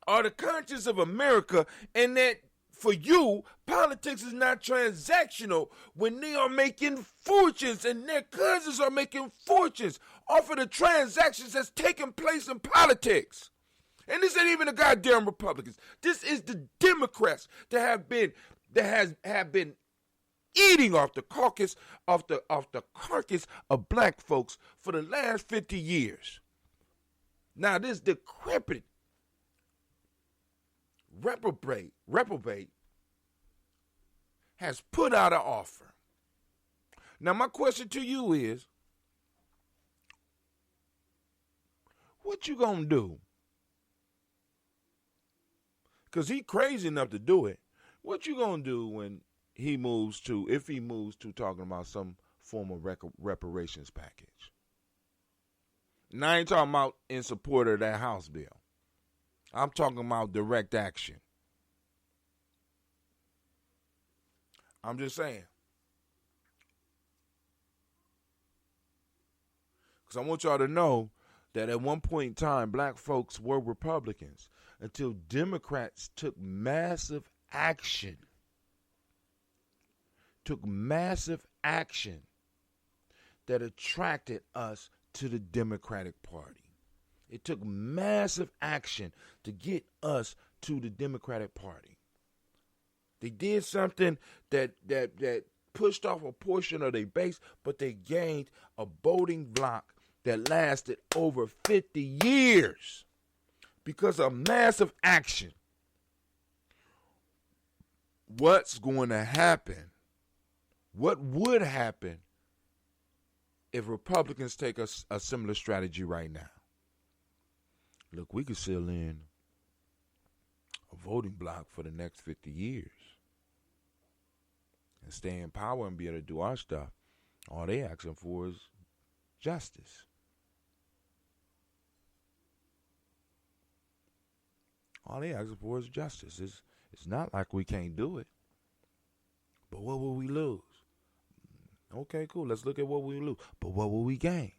are the conscience of America, and that for you, politics is not transactional when they are making fortunes and their cousins are making fortunes off of the transactions that's taking place in politics. And this ain't even the goddamn Republicans. This is the Democrats that have been eating off the carcass of black folks for the last 50 years. Now this decrepit reprobate has put out an offer. Now my question to you is, what you gonna do? Because he crazy enough to do it. What you gonna do when if he moves to talking about some form of reparations package? Now I ain't talking about in support of that House bill. I'm talking about direct action. I'm just saying. Because I want y'all to know that at one point in time, black folks were Republicans until Democrats took massive action. That attracted us to the Democratic Party. It took massive action to get us to the Democratic Party. They did something that pushed off a portion of their base, but they gained a voting block that lasted over 50 years because of massive action. What's going to happen? What would happen if Republicans take a similar strategy right now? Look, we could seal in a voting block for the next 50 years and stay in power and be able to do our stuff. All they asking for is justice. All they asking for is justice. It's not like we can't do it. But what will we lose? Okay, cool. Let's look at what we lose. But what will we gain?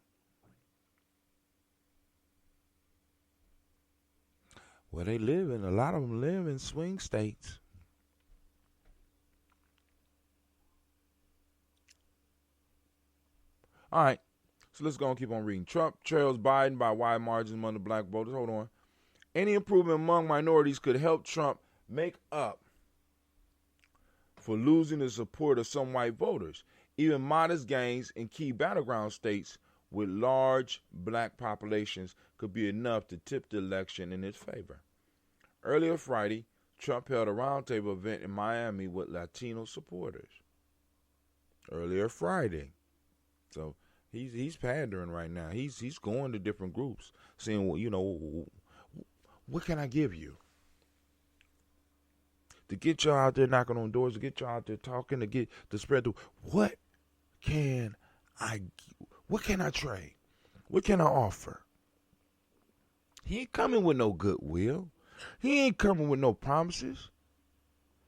Well, a lot of them live in swing states. All right. So let's go and keep on reading. Trump trails Biden by wide margins among the black voters. Hold on. Any improvement among minorities could help Trump make up for losing the support of some white voters. Even modest gains in key battleground states with large black populations could be enough to tip the election in his favor. Earlier Friday, Trump held a roundtable event in Miami with Latino supporters. Earlier Friday. So he's pandering right now. He's going to different groups, saying, well, you know, what can I give you? To get y'all out there knocking on doors, to get y'all out there talking, to spread the what can I trade? What can I offer? He ain't coming with no goodwill. He ain't coming with no promises.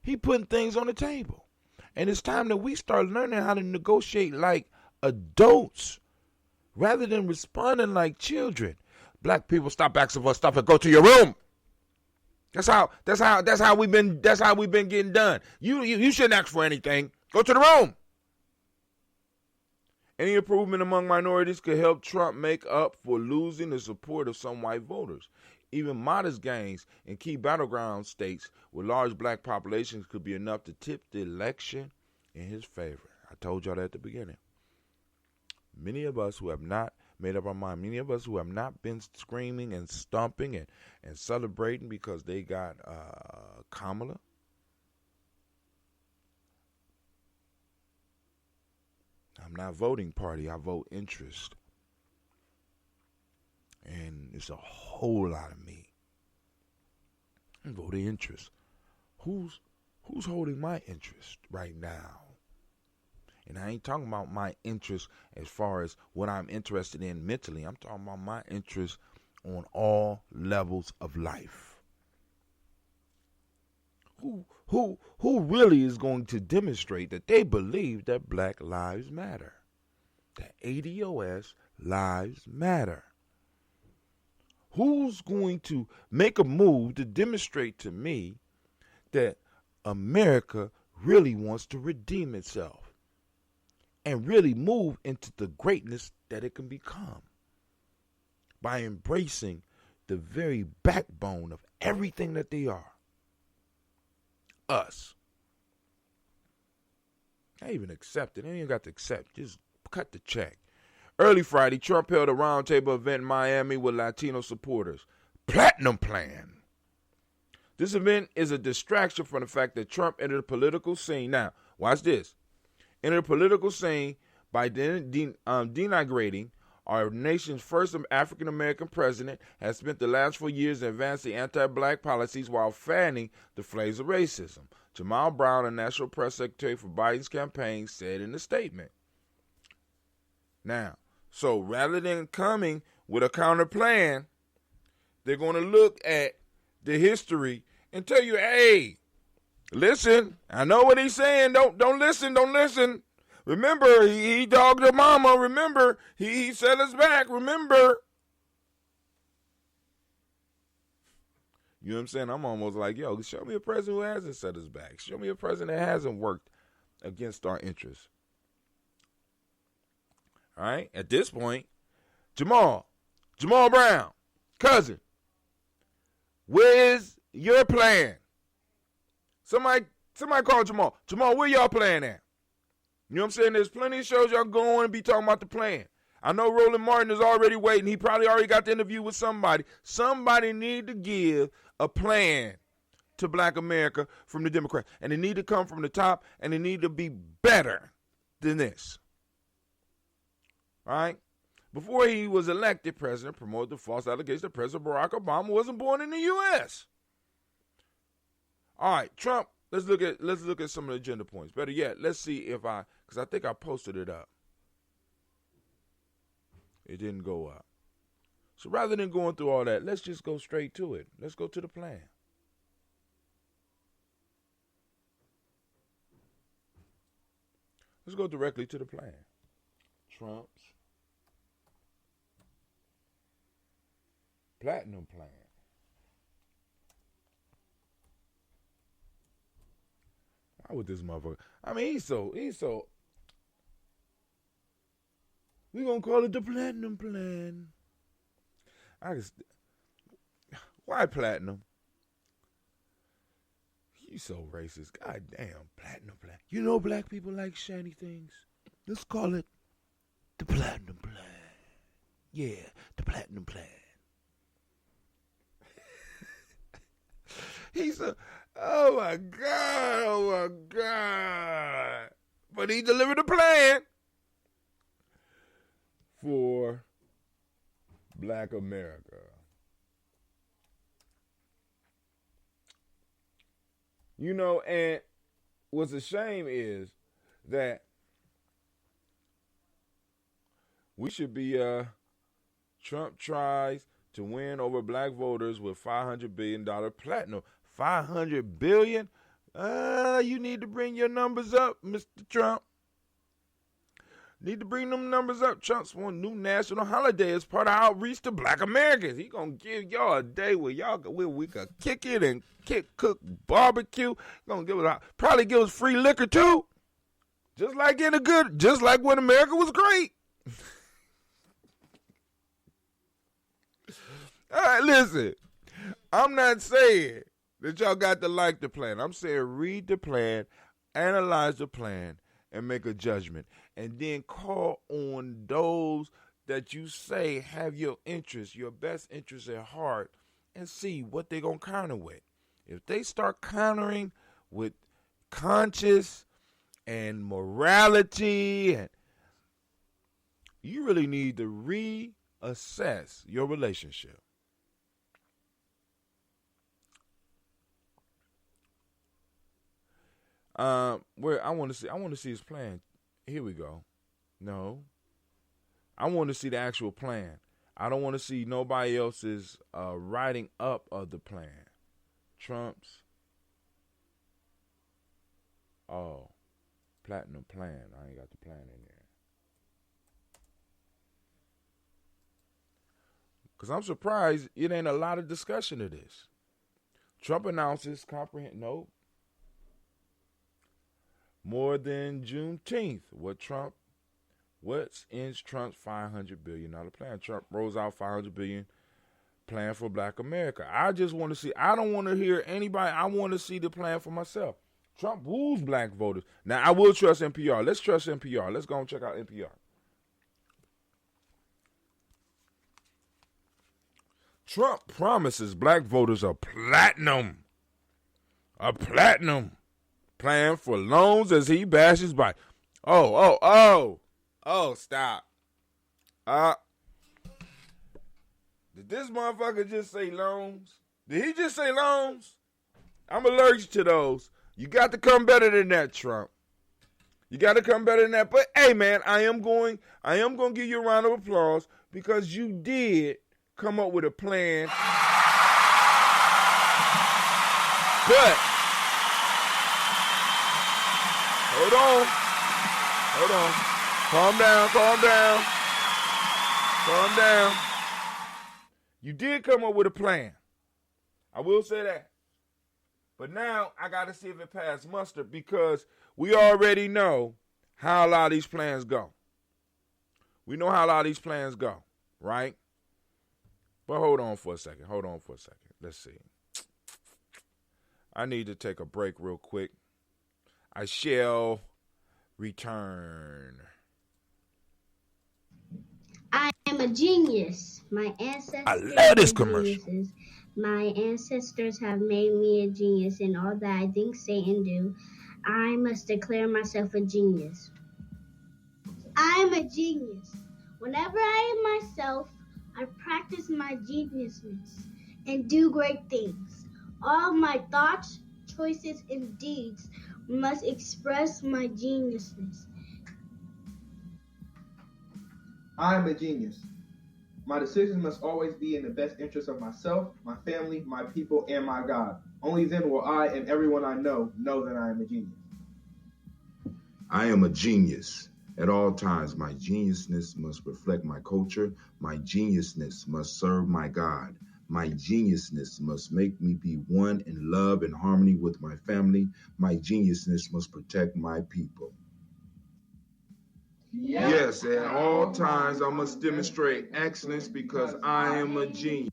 He putting things on the table. And it's time that we start learning how to negotiate like adults rather than responding like children. Black people, stop asking for stuff and go to your room. That's how we've been getting done. You shouldn't ask for anything. Go to the room. Any improvement among minorities could help Trump make up for losing the support of some white voters. Even modest gains in key battleground states with large black populations could be enough to tip the election in his favor. I told y'all that at the beginning. Many of us who have not made up our mind, many of us who have not been screaming and stomping and celebrating because they got Kamala. I'm not voting party, I vote interest. And it's a whole lot of me. I vote interest. Who's holding my interest right now? And I ain't talking about my interest as far as what I'm interested in mentally. I'm talking about my interest on all levels of life. Who really is going to demonstrate that they believe that Black lives matter? That ADOS lives matter? Who's going to make a move to demonstrate to me that America really wants to redeem itself and really move into the greatness that it can become by embracing the very backbone of everything that they are? Us. I even accept it. I ain't even got to accept. Just cut the check. Early Friday, Trump held a roundtable event in Miami with Latino supporters. Platinum Plan. This event is a distraction from the fact that Trump entered the political scene. Now, watch this. Entered the political scene by denigrating our nation's first African-American president, has spent the last 4 years advancing anti-black policies while fanning the flames of racism. Jamal Brown, a national press secretary for Biden's campaign, said in a statement. Now, so rather than coming with a counter plan, they're going to look at the history and tell you, hey, listen, I know what he's saying. Don't listen. Remember, he dogged her mama. Remember, he set us back. Remember. You know what I'm saying? I'm almost like, yo, show me a president who hasn't set us back. Show me a president that hasn't worked against our interests. All right? At this point, Jamal Brown, cousin, where's your plan? Somebody call Jamal. Jamal, where y'all plan at? You know what I'm saying? There's plenty of shows y'all go on and be talking about the plan. I know Roland Martin is already waiting. He probably already got the interview with somebody. Somebody need to give a plan to Black America from the Democrats. And they need to come from the top, and they need to be better than this. All right? Before he was elected president, promoted the false allegation that President Barack Obama wasn't born in the U.S. All right, Trump, let's look at some of the agenda points. Better yet, let's see if because I think I posted it up. It didn't go up. So rather than going through all that, let's just go straight to it. Let's go to the plan. Let's go directly to the plan. Trump's Platinum Plan. Why would this motherfucker? I mean, he's so. We're going to call it the Platinum Plan. Why platinum? You so racist. God damn, Platinum Plan. You know black people like shiny things. Let's call it the Platinum Plan. Yeah, the Platinum Plan. He said, oh my God. But he delivered a plan for Black America. You know, and what's a shame is that we should be, Trump tries to win over black voters with $500 billion platinum. $500 billion? You need to bring your numbers up, Mr. Trump. Need to bring them numbers up. Trump's one new national holiday as part of outreach to black Americans. He gonna give y'all a day where we could kick it and cook barbecue. Gonna probably give us free liquor too. Just like when America was great. All right, listen. I'm not saying that y'all got to like the plan. I'm saying read the plan, analyze the plan, and make a judgment. And then call on those that you say have your interest, your best interest at heart, and see what they're going to counter with. If they start countering with conscience and morality, and you really need to reassess your relationship. Where I want to see his plan. Here we go. No, I want to see the actual plan. I don't want to see nobody else's writing up of the plan. Trump's platinum plan. I ain't got the plan in there. Because I'm surprised it ain't a lot of discussion of this. Trump announces more than Juneteenth. What's in Trump's $500 billion plan? Trump rolls out $500 billion plan for black America. I just want to see. I don't want to hear anybody. I want to see the plan for myself. Trump woos black voters. Now, I will trust NPR. Let's trust NPR. Let's go and check out NPR. Trump promises black voters a platinum plan for loans as he bashes Biden. Stop. Did this motherfucker just say loans? Did he just say loans? I'm allergic to those. You got to come better than that, Trump. You got to come better than that. But hey, man, I am going to give you a round of applause because you did come up with a plan. But hold on. Calm down. You did come up with a plan. I will say that. But now I got to see if it passed muster because we already know how a lot of these plans go. We know how a lot of these plans go, right? But hold on for a second. Let's see. I need to take a break real quick. I shall return. I am a genius. My ancestors I love this are commercial. geniuses. My ancestors have made me a genius in all that I think, say, and do. I must declare myself a genius. I am a genius. Whenever I am myself, I practice my geniusness and do great things. All my thoughts, choices, and deeds must express my geniusness. I am a genius. My decisions must always be in the best interest of myself, my family, my people, and my God. Only then will I and everyone I know that I am a genius. I am a genius. At all times, my geniusness must reflect my culture. My geniusness must serve my God. My geniusness must make me be one in love and harmony with my family. My geniusness must protect my people. Yes, at all times I must demonstrate excellence because I am a genius.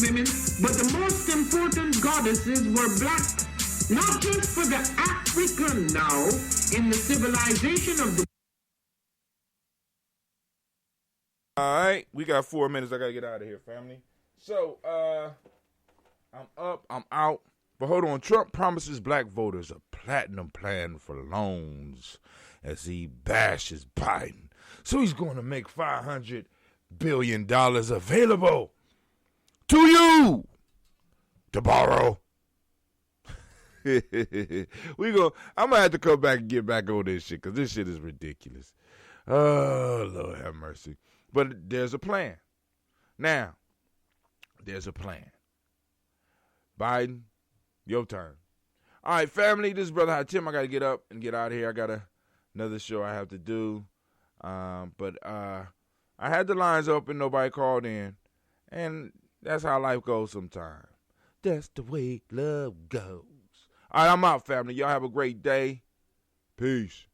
Women, but the most important goddesses were black, not just for the African now in the civilization of the. All right, we got 4 minutes. I gotta get out of here, family. So, I'm up, I'm out. But hold on, Trump promises black voters a platinum plan for loans as he bashes Biden. So he's going to make $500 billion available to you to borrow. I'm gonna have to come back and get back on this shit because this shit is ridiculous. Oh, Lord have mercy. But there's a plan. Now, there's a plan. Biden, your turn. All right, family, this is Brother High Tim. I got to get up and get out of here. I got another show I have to do. But I had the lines open. Nobody called in. And that's how life goes sometimes. That's the way love goes. All right, I'm out, family. Y'all have a great day. Peace.